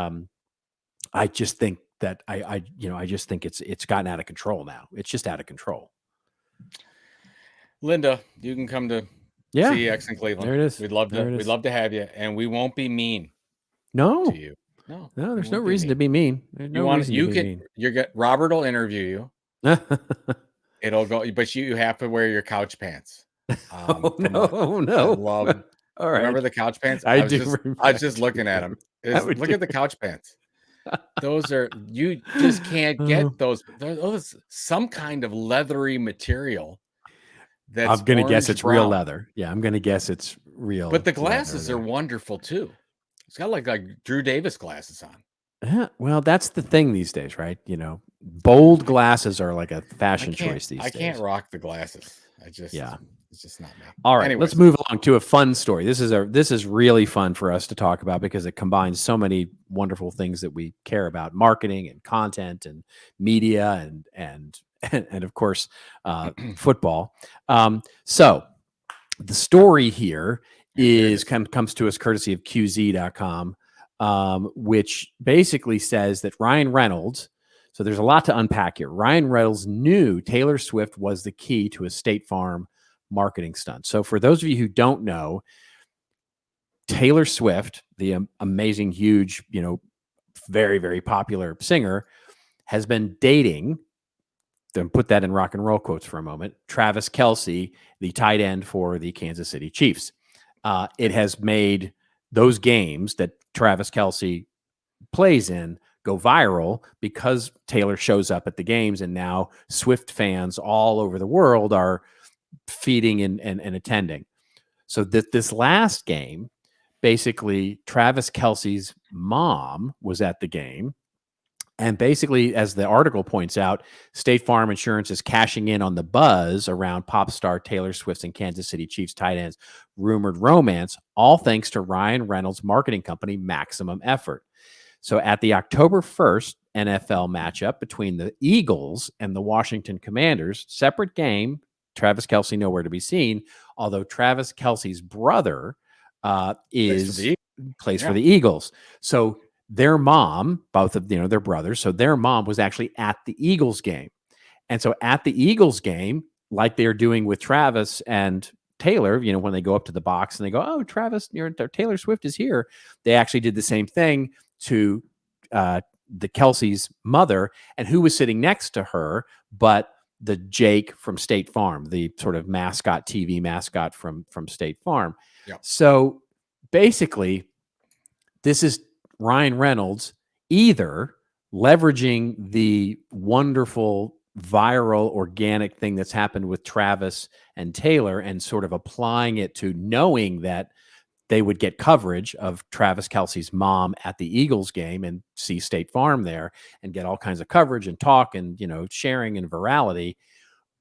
I just think that I just think it's gotten out of control now. It's just out of control. Linda, you can come to CEX in Cleveland. There it is. We'd love to have you, and we won't be mean. No, to you. No, there's no reason to be mean. You get Robert will interview you. It'll go, but you have to wear your couch pants. No. All right. Remember the couch pants? I was just looking at them. Look at the couch pants. Those are, you just can't get those. Those some kind of leathery material. I'm gonna guess it's real leather. Yeah, I'm gonna guess it's real. But the glasses are wonderful too. It's got like Drew Davis glasses on. Yeah, well, that's the thing these days, right? Bold glasses are like a fashion choice these days. I can't rock the glasses. It's just not me. All right, let's move along to a fun story. This is really fun for us to talk about because it combines so many wonderful things that we care about: marketing and content and media and of course football. So the story here comes to us courtesy of QZ.com, which basically says that Ryan Reynolds. So there's a lot to unpack here. Ryan Reynolds knew Taylor Swift was the key to a State Farm marketing stunt. So for those of you who don't know, Taylor Swift, the amazing, huge, very, very popular singer, has been dating, then put that in rock and roll quotes for a moment, Travis Kelce, the tight end for the Kansas City Chiefs. It has made those games that Travis Kelce plays in go viral because Taylor shows up at the games, and now Swift fans all over the world are feeding and attending. So this last game, basically Travis Kelce's mom was at the game. And basically, as the article points out, State Farm Insurance is cashing in on the buzz around pop star Taylor Swift's and Kansas City Chiefs tight ends' rumored romance, all thanks to Ryan Reynolds' marketing company, Maximum Effort. So at the October 1st NFL matchup between the Eagles and the Washington Commanders, separate game, Travis Kelce nowhere to be seen, although Travis Kelce's brother plays for the Eagles. So their mom, both of their brothers, so their mom was actually at the Eagles game. And so at the Eagles game, like they're doing with Travis and Taylor, when they go up to the box and they go, "Oh, Travis, Taylor Swift is here," they actually did the same thing to the Kelce's mother, and who was sitting next to her but the Jake from State Farm, the sort of mascot, TV mascot from State Farm. Yep. So basically, this is Ryan Reynolds either leveraging the wonderful viral organic thing that's happened with Travis and Taylor and sort of applying it to knowing that they would get coverage of Travis Kelce's mom at the Eagles game and see State Farm there and get all kinds of coverage and talk and, sharing and virality,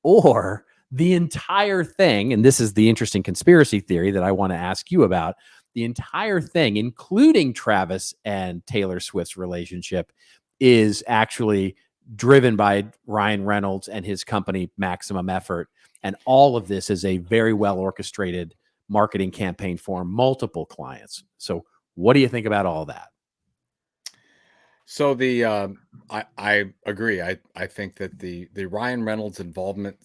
or the entire thing. And this is the interesting conspiracy theory that I want to ask you about. The entire thing, including Travis and Taylor Swift's relationship, is actually driven by Ryan Reynolds and his company, Maximum Effort. And all of this is a very well orchestrated marketing campaign for multiple clients. So what do you think about all that? So I agree. I think that the Ryan Reynolds involvement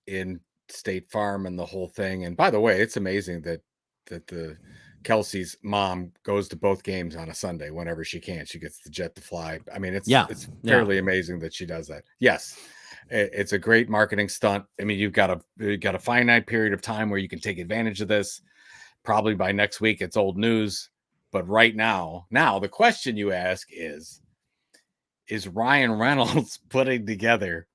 in State Farm and the whole thing, and by the way, it's amazing that the Kelce's mom goes to both games on a Sunday whenever she can. She gets the jet to fly. I mean, it's fairly amazing that she does that. Yes, it's a great marketing stunt. I mean, you've got a finite period of time where you can take advantage of this. Probably by next week, it's old news. But right now the question you ask is Ryan Reynolds putting together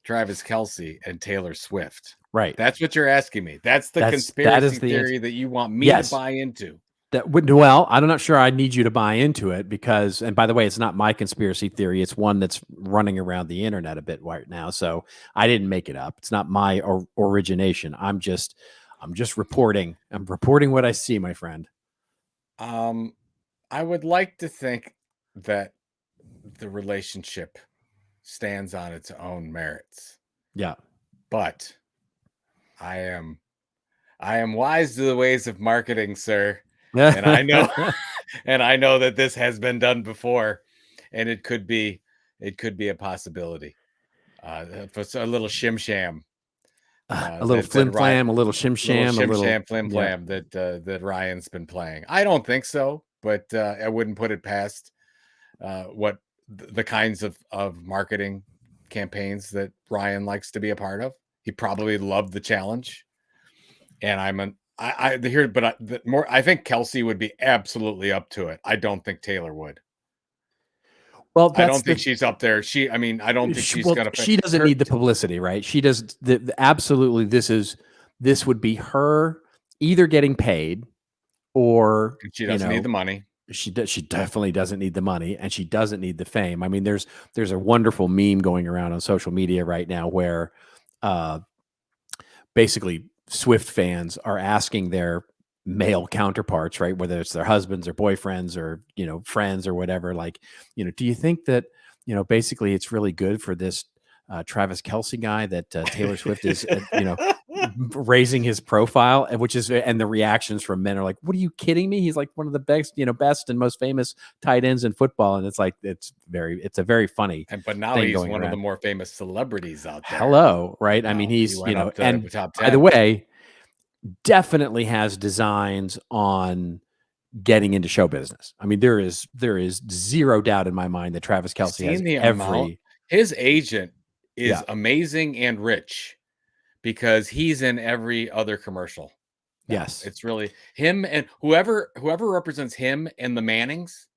Travis Kelce and Taylor Swift? Right. That's what you're asking me. That's the conspiracy theory that you want me to buy into. Well, I'm not sure I need you to buy into it because, and by the way, it's not my conspiracy theory. It's one that's running around the internet a bit right now. So I didn't make it up. It's not my origination. I'm just reporting. I'm reporting what I see, my friend. I would like to think that the relationship stands on its own merits. Yeah. But I am wise to the ways of marketing, sir. And I know that this has been done before, and it could be a possibility. For a little shim sham. A little flim flam, a little shim sham, a little flim flam that Ryan's been playing. I don't think so, but I wouldn't put it past what the kinds of marketing campaigns that Ryan likes to be a part of. He probably loved the challenge, and I think Kelce would be absolutely up to it. I don't think Taylor would. Well, I don't think she's up there. I don't think she's going to. She doesn't need the publicity, right? She does. Absolutely, this would be her either getting paid or she doesn't need the money. She definitely doesn't need the money, and she doesn't need the fame. I mean, there's a wonderful meme going around on social media right now where, basically Swift fans are asking their male counterparts, right, whether it's their husbands or boyfriends or friends or whatever, like, do you think that basically it's really good for this Travis Kelce guy that Taylor Swift is raising his profile, and the reactions from men are like, "What are you kidding me? He's like one of the best and most famous tight ends in football," and it's like it's a very funny. But now he's one of the more famous celebrities out there. Hello, right? I mean, he's and by the way, definitely has designs on getting into show business. I mean, there is zero doubt in my mind that Travis Kelce has his agent is amazing and rich because he's in every other commercial. Yes. It's really him and whoever represents him and the Mannings.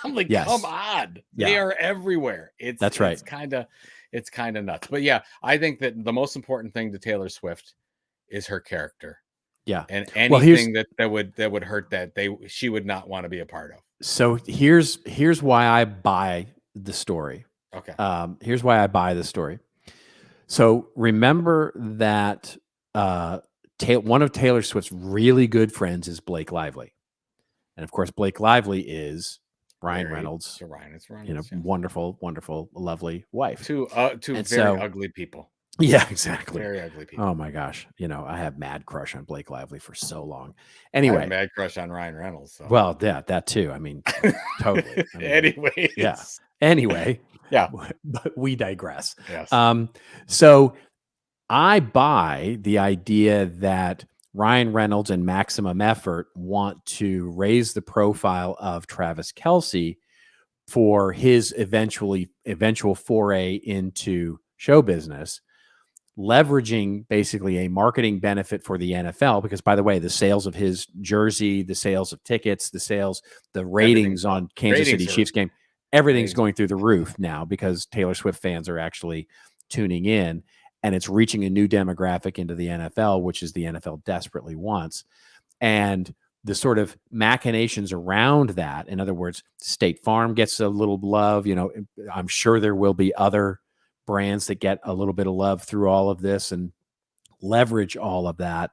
I'm like, come on. They are everywhere. That's right. it's kind of nuts. But yeah, I think that the most important thing to Taylor Swift is her character. Yeah. And anything that would hurt that she would not want to be a part of. So here's why I buy the story. Okay. Here's why I buy the story. So remember that one of Taylor Swift's really good friends is Blake Lively. And of course, Blake Lively is Ryan Reynolds. Wonderful, wonderful, lovely wife. Two very ugly people. Yeah, exactly. Very ugly people. Oh my gosh. I have mad crush on Blake Lively for so long. Anyway. I have mad crush on Ryan Reynolds. So. Well, yeah, that too. I mean, totally. Anyways. Yeah. Anyway. Yeah. But we digress. Yes. So I buy the idea that Ryan Reynolds and Maximum Effort want to raise the profile of Travis Kelce for his eventual foray into show business, leveraging basically a marketing benefit for the NFL, because by the way, the sales of his jersey, the sales of tickets, the ratings on Kansas City Chiefs game, everything's going through the roof now because Taylor Swift fans are actually tuning in, and it's reaching a new demographic into the NFL, which is the NFL desperately wants. And the sort of machinations around that, in other words, State Farm gets a little love, I'm sure there will be other brands that get a little bit of love through all of this and leverage all of that.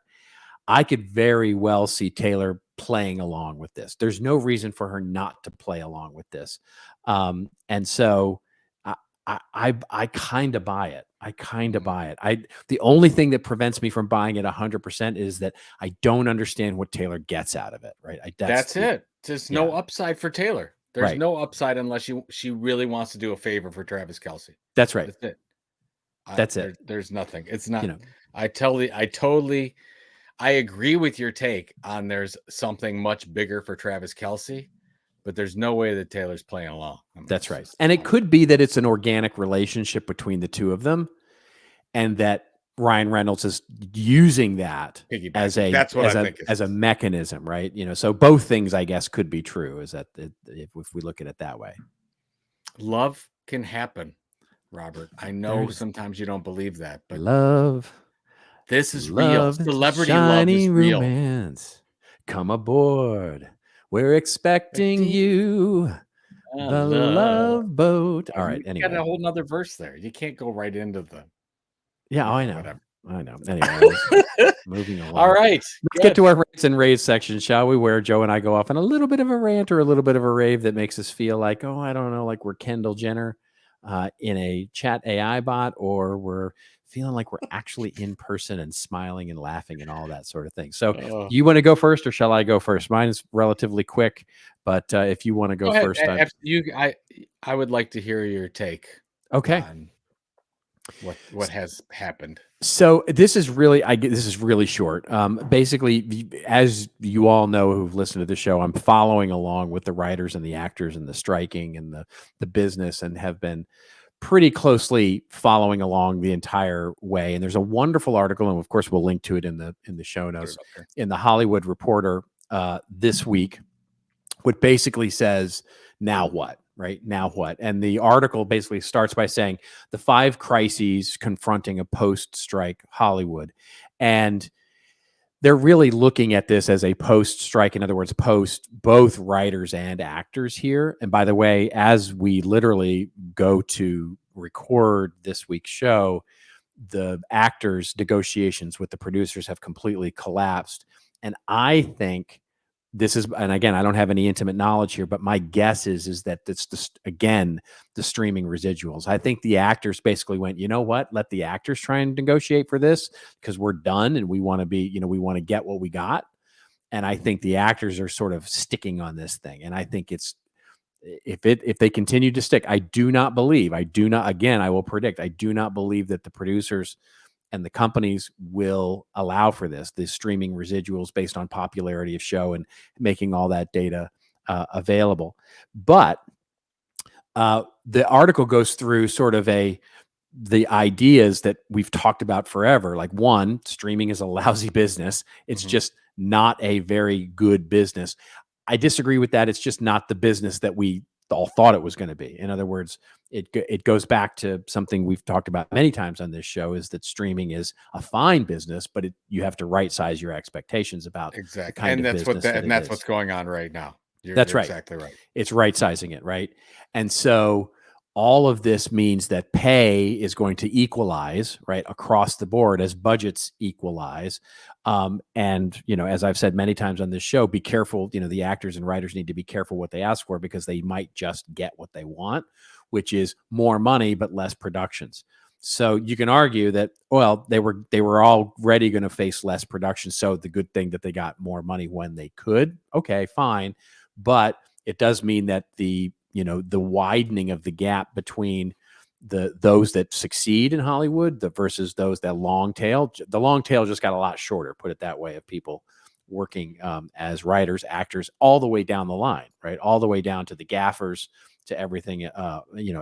I could very well see Taylor playing along with this. There's no reason for her not to play along with this. And so I kind of buy it. The only thing that prevents me from buying it 100% is that I don't understand what Taylor gets out of it. Right. That's it. There's no upside for Taylor. There's no upside unless she really wants to do a favor for Travis Kelce. That's right. That's it. That's it. There's nothing. It's not. I agree with your take on there's something much bigger for Travis Kelce, but there's no way that Taylor's playing along. That's right. And it could be that it's an organic relationship between the two of them, and that Ryan Reynolds is using that as a mechanism, right? So both things, I guess, could be true. Is that if we look at it that way, love can happen, Robert. I know sometimes you don't believe that, but this is real. Celebrity love is real. Romance. Come aboard. We're expecting you. The love boat. All right. Anyway, got a whole nother verse there. You can't go right into the. Yeah, I know. Whatever. I know. Anyway, moving along. All right. Let's get to our rants and raves section, shall we? Where Joe and I go off on a little bit of a rant or a little bit of a rave that makes us feel like, I don't know, like we're Kendall Jenner in a chat AI bot, or we're feeling like we're actually in person and smiling and laughing and all that sort of thing. So you want to go first, or shall I go first? Mine is relatively quick, but if you want to go first, I would like to hear your take. Okay. On what has happened. So this is really short. Basically, as you all know who've listened to the show, I'm following along with the writers and the actors and the striking and the business, and have been pretty closely following along the entire way. And there's a wonderful article, and of course we'll link to it in the show notes, in the Hollywood Reporter this week, what basically says, now what? Right? Now what? And the article basically starts by saying the 5 crises confronting a post-strike Hollywood. And they're really looking at this as a post-strike, in other words, post both writers and actors here. And by the way, as we literally go to record this week's show, the actors' negotiations with the producers have completely collapsed. And I think this is, and again, I don't have any intimate knowledge here, but my guess is that it's the streaming residuals. I think the actors basically went, you know what, let the actors try and negotiate for this, because we're done and we want to we want to get what we got. And I think the actors are sort of sticking on this thing. And I think it's, if they continue to stick, I will predict, I do not believe that the producers and the companies will allow for this, the streaming residuals based on popularity of show and making all that data available. But the article goes through sort of the ideas that we've talked about forever. Like, one, streaming is a lousy business. It's just not a very good business. I disagree with that. It's just not the business that we all thought it was going to be. In other words, it goes back to something we've talked about many times on this show, is that streaming is a fine business, but you have to right size your expectations about the kind of business that that's what's going on right now. You're right. Exactly right. It's right sizing it, right? And so all of this means that pay is going to equalize, right, across the board as budgets equalize. And, as I've said many times on this show, be careful. The actors and writers need to be careful what they ask for, because they might just get what they want, which is more money, but less productions. So you can argue that, well, they were already going to face less production. So the good thing that they got more money when they could. Okay, fine. But it does mean that the widening of the gap between those that succeed in Hollywood versus those that the long tail just got a lot shorter, put it that way, of people working as writers, actors, all the way down the line, right? All the way down to the gaffers, to everything,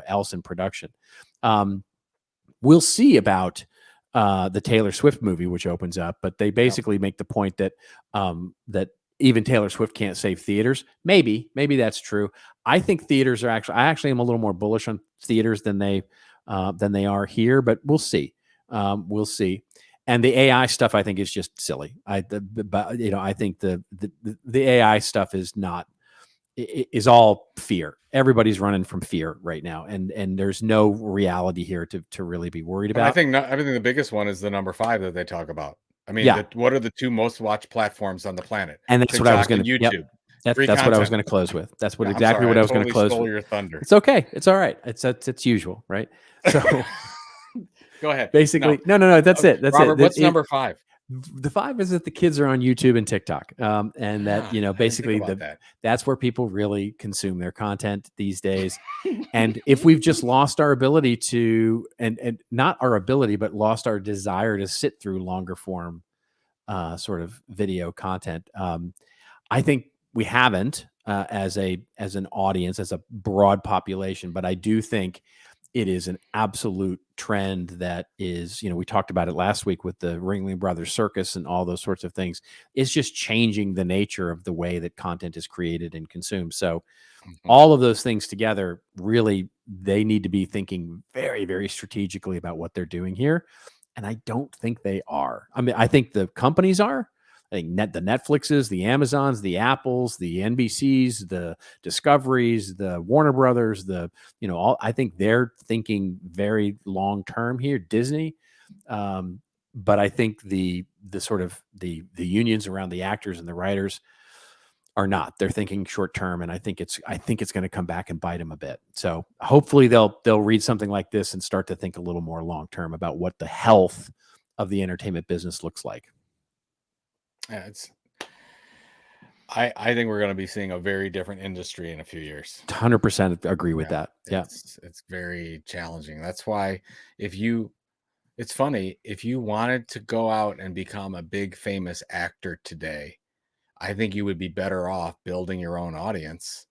else in production. We'll see about the Taylor Swift movie, which opens up, but they basically make the point that that even Taylor Swift can't save theaters. Maybe that's true. I think theaters I actually am a little more bullish on theaters than they are here, but we'll see. We'll see. And the AI stuff, I think, is just silly. I think the AI stuff is all fear. Everybody's running from fear right now, and there's no reality here to really be worried about. I think the biggest one is the number 5 that they talk about. I mean, what are the 2 most watched platforms on the planet? And that's TikTok what I was going to YouTube. That's what I was going to close with. That's what I was going to close stole with. Your thunder. It's okay. It's all right. It's usual, right? So go ahead. Basically, no. That's it. That's Robert, it. What's number 5? The 5 is that the kids are on YouTube and TikTok, and that basically that's where people really consume their content these days. And if we've just lost our ability to, and not our ability, but lost our desire to sit through longer form sort of video content, I think we haven't as an audience, as a broad population. But I do think it is an absolute trend that is, we talked about it last week with the Ringling Brothers Circus and all those sorts of things. It's just changing the nature of the way that content is created and consumed. So all of those things together, really, they need to be thinking very, very strategically about what they're doing here. And I don't think they are. I mean, I think the companies are. I think the Netflixes, the Amazons, the Apples, the NBCs, the Discoveries, the Warner Brothers, I think they're thinking very long term here. Disney, but I think the sort of the unions around the actors and the writers are not. They're thinking short term, and I think it's going to come back and bite them a bit. So hopefully they'll read something like this and start to think a little more long term about what the health of the entertainment business looks like. Yeah, I think we're going to be seeing a very different industry in a few years. 100% agree with that. Yeah. It's very challenging. That's why it's funny, if you wanted to go out and become a big famous actor today, I think you would be better off building your own audience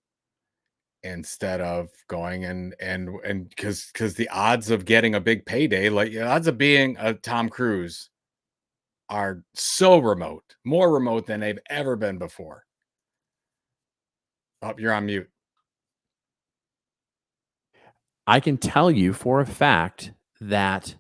instead of going and because the odds of getting a big payday, like the odds of being a Tom Cruise, are so remote, more remote than they've ever been before. Oh, you're on mute. I can tell you for a fact that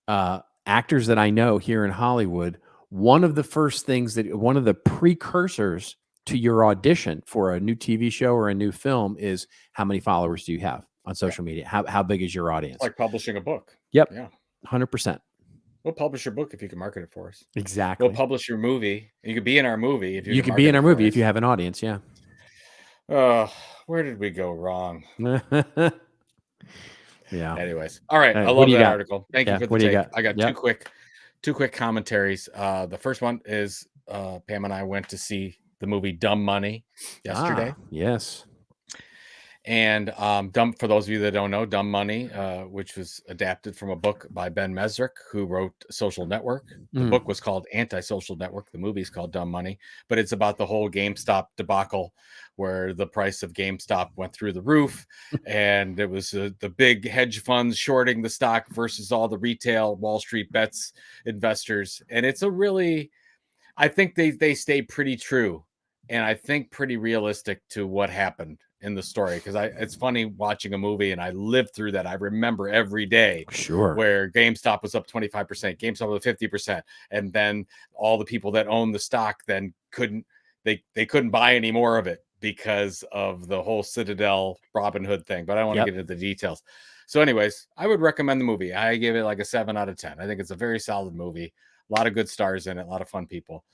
actors that I know here in Hollywood, one of the precursors to your audition for a new TV show or a new film is how many followers do you have on social media? How big is your audience? It's like publishing a book. Yep. Yeah. 100%. We'll publish your book if you can market it for us. Exactly. We'll publish your movie. You could be in our movie if you could be in our movie if you have an audience. Yeah. Where did we go wrong? Yeah. Anyways, all right. I love that article. Thank you for the take. I got two quick commentaries. The first one is Pam and I went to see the movie Dumb Money yesterday. Yes. And for those of you that don't know, Dumb Money, which was adapted from a book by Ben Mesrick, who wrote Social Network. The book was called Anti-Social Network. The movie is called Dumb Money, but it's about the whole GameStop debacle where the price of GameStop went through the roof. And it was the big hedge funds shorting the stock versus all the retail Wall Street bets investors. And it's I think they stay pretty true. And I think pretty realistic to what happened in the story, because it's funny watching a movie and I lived through that. I remember every day where GameStop was up 25%, GameStop was 50%, and then all the people that owned the stock then couldn't buy any more of it because of the whole Citadel Robin Hood thing. But I don't want to get into the details. So anyways, I would recommend the movie. I give it like a 7 out of 10. I think it's a very solid movie. A lot of good stars in it, a lot of fun people.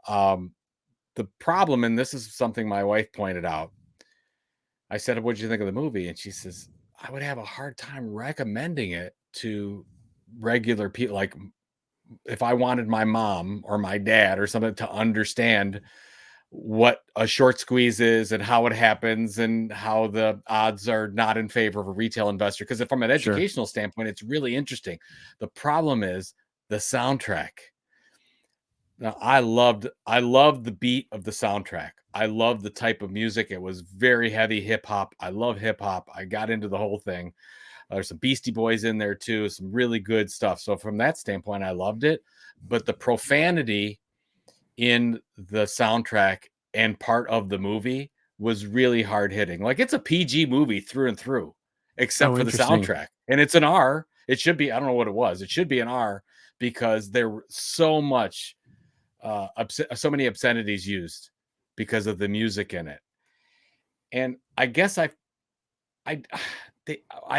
The problem, and this is something my wife pointed out, I said, "What did you think of the movie?" And she says, "I would have a hard time recommending it to regular people. Like if I wanted my mom or my dad or something to understand what a short squeeze is and how it happens and how the odds are not in favor of a retail investor." Because from an educational standpoint, it's really interesting. The problem is the soundtrack. Now, I loved the beat of the soundtrack. I loved the type of music. It was very heavy hip hop. I love hip hop. I got into the whole thing. There's some Beastie Boys in there too, some really good stuff. So from that standpoint, I loved it. But the profanity in the soundtrack and part of the movie was really hard hitting. Like it's a PG movie through and through, except for the soundtrack. And it's an R. It should be, I don't know what it was. It should be an R because there were so much so many obscenities used because of the music in it. And I guess I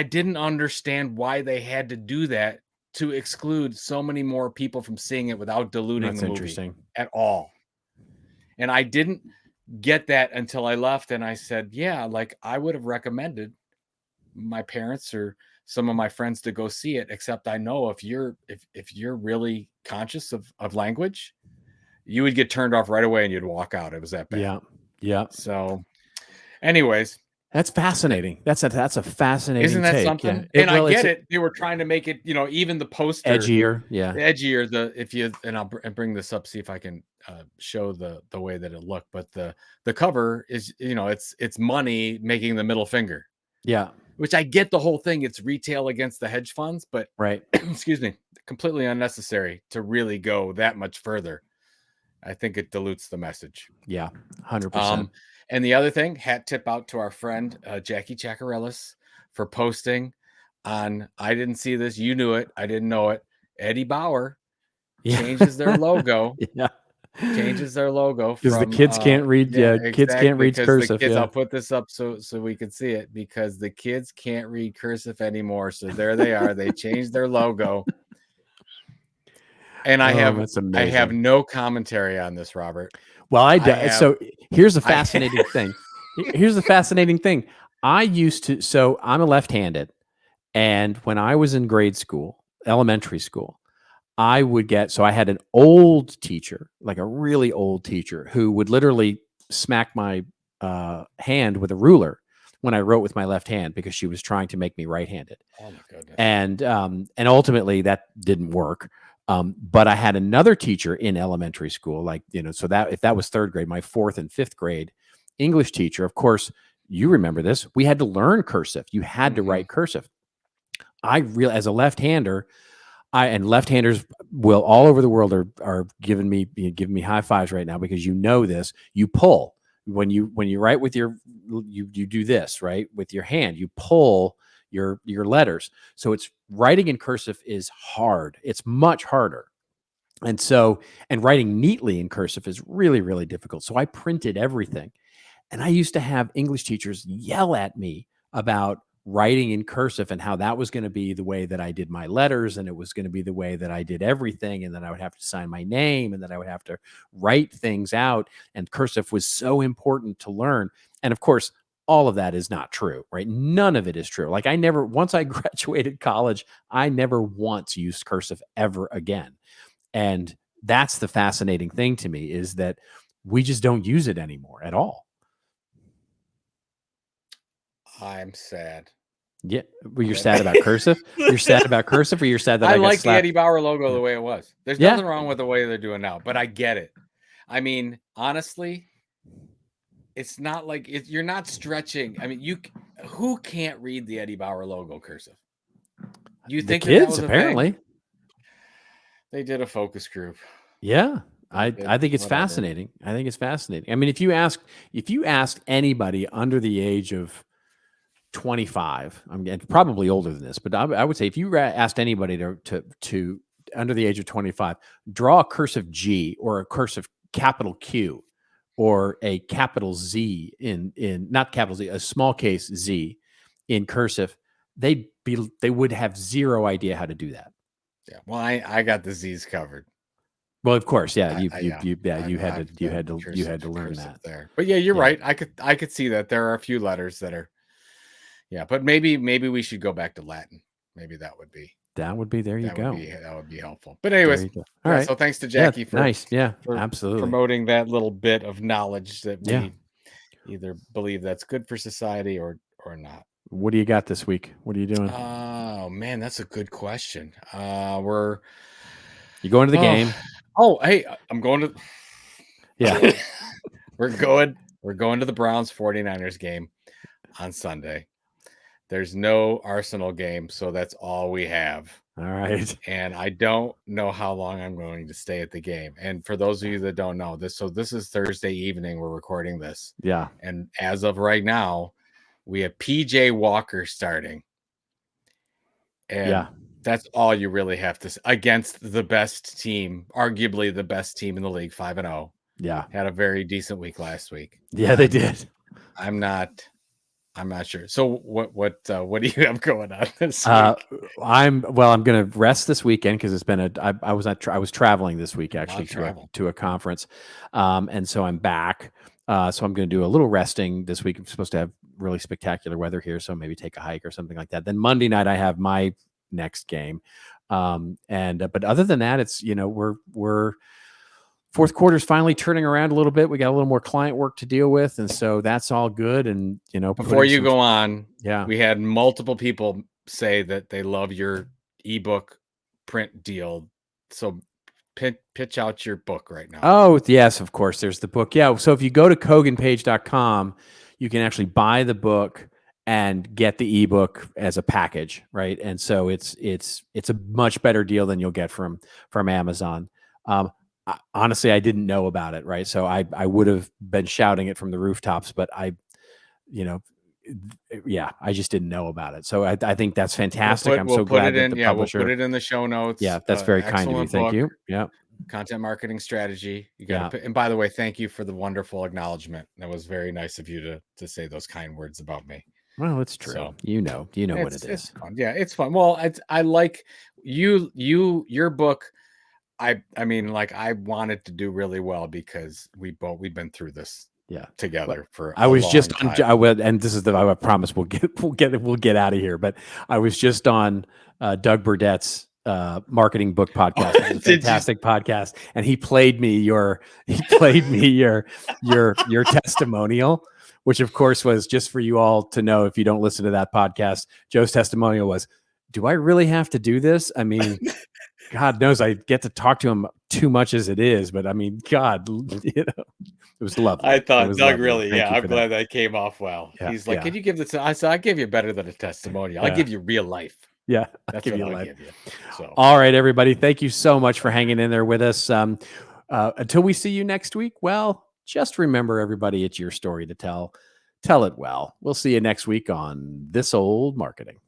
didn't understand why they had to do that to exclude so many more people from seeing it without diluting the movie at all. And I didn't get that until I left, and I said, yeah, like I would have recommended my parents or some of my friends to go see it, except I know if you're really conscious of language, you would get turned off right away and you'd walk out. It was that bad. Yeah. So anyways, that's fascinating. That's a fascinating Isn't that take. something? And I get it. They were trying to make it, even the poster edgier. And I'll bring this up, see if I can show the way that it looked. But the cover is, it's money making the middle finger. Yeah. Which I get the whole thing. It's retail against the hedge funds, but excuse me, completely unnecessary to really go that much further. I think it dilutes the message. Yeah, 100%. And the other thing, hat tip out to our friend Jackie Chakarellis for posting on, I didn't see this, you knew it, I didn't know it. Eddie Bauer changes their logo. Changes their logo because the kids can't read. Kids can't read cursive. I'll put this up so we can see it, because the kids can't read cursive anymore. So there they are. They changed their logo. And I have no commentary on this, Robert. Well, so here's the fascinating thing. Here's the fascinating thing. So I'm a left-handed, and when I was in grade school, elementary school, I had an old teacher, like a really old teacher, who would literally smack my hand with a ruler when I wrote with my left hand because she was trying to make me right-handed. Oh my goodness. And ultimately that didn't work. But I had another teacher in elementary school, so that if that was third grade, my fourth and fifth grade English teacher, of course, you remember this, we had to learn cursive. You had to write cursive. As a left-hander, and left-handers will all over the world are giving me high fives right now, because this, you pull when you write with you do this, right? With your hand, you pull your letters. So it's writing in cursive is hard. It's much harder. And writing neatly in cursive is really, really difficult. So I printed everything. And I used to have English teachers yell at me about writing in cursive and how that was going to be the way that I did my letters, and it was going to be the way that I did everything, and then I would have to sign my name, and then I would have to write things out, and cursive was so important to learn. And of course, all of that is not true, right? None of it is true. Like once I graduated college, I never once used cursive ever again. And that's the fascinating thing to me, is that we just don't use it anymore at all. I'm sad. Yeah. Well, you're sad about cursive? You're sad about cursive, or you're sad that I like the Eddie Bauer logo the way it was. There's nothing wrong with the way they're doing now, but I get it. I mean, honestly, it's not like you're not stretching. I mean, who can't read the Eddie Bauer logo cursive? You think the kids, apparently. They did a focus group. Yeah. I think it's fascinating. I think it's fascinating. I mean, if you ask anybody under the age of 25, I'm probably older than this, but I would say if you asked anybody to under the age of 25, draw a cursive G or a cursive capital Q or a capital Z in not capital Z, a small case Z in cursive, they would have zero idea how to do that. Yeah. Well, I got the Z's covered. Well, of course, yeah. You had to learn that there. But yeah, you're right. I could see that there are a few letters that are. Yeah, but maybe we should go back to Latin. Maybe that would be. That would be there. You go. That would be helpful. But anyways, all right. So thanks to Jackie for absolutely promoting that little bit of knowledge that we either believe that's good for society or not. What do you got this week? What are you doing? Oh man, that's a good question. You going to the game? Oh, hey, I'm going to. Yeah, we're going to the Browns 49ers game on Sunday. There's no Arsenal game, so that's all we have. All right. And I don't know how long I'm going to stay at the game. And for those of you that don't know this, so this is Thursday evening. We're recording this. Yeah. And as of right now, we have PJ Walker starting. And that's all you really have to say against the best team, arguably the best team in the league, 5-0. Yeah. Had a very decent week last week. Yeah, they did. I'm not sure. So what do you have going on this week? I'm going to rest this weekend because it's been I was traveling this week actually to a conference. And so I'm back. So I'm going to do a little resting this week. I'm supposed to have really spectacular weather here, so maybe take a hike or something like that. Then Monday night I have my next game. But other than that, it's, we're fourth quarter is finally turning around a little bit. We got a little more client work to deal with, and so that's all good. And before you go on, we had multiple people say that they love your ebook print deal. So pitch out your book right now. Oh yes, of course. There's the book. Yeah. So if you go to koganpage.com, you can actually buy the book and get the ebook as a package, right? And so it's a much better deal than you'll get from Amazon. Honestly, I didn't know about it, right? So I would have been shouting it from the rooftops, but I just didn't know about it. So I think that's fantastic. I'm so glad that the publisher. We'll put it in the show notes. Yeah, that's very kind of you. Thank you. Yeah. Content marketing strategy. You got and by the way, thank you for the wonderful acknowledgement. That was very nice of you to say those kind words about me. Well, it's true. So, you know what it is. It's fun. Yeah, it's fun. Well, I like your book. I mean, like, I wanted to do really well because we've been through this together for I was just on and this is I promise we'll get out of here, but I was just on Doug Burdett's marketing book podcast. It's a fantastic podcast, and he played me your testimonial, which of course was just for you all to know. If you don't listen to that podcast, Joe's testimonial was, do I really have to do this? I mean, God knows I get to talk to him too much as it is, but I mean, God, it was lovely. I thought Doug lovely. Really, I'm glad that came off well. Yeah, he's like, can you give this? I said, I give you better than a testimonial. I give you real life. Yeah, that's what I'll give you. So. All right, everybody, thank you so much for hanging in there with us. Until we see you next week, well, just remember, everybody, it's your story to tell. Tell it well. We'll see you next week on This Old Marketing.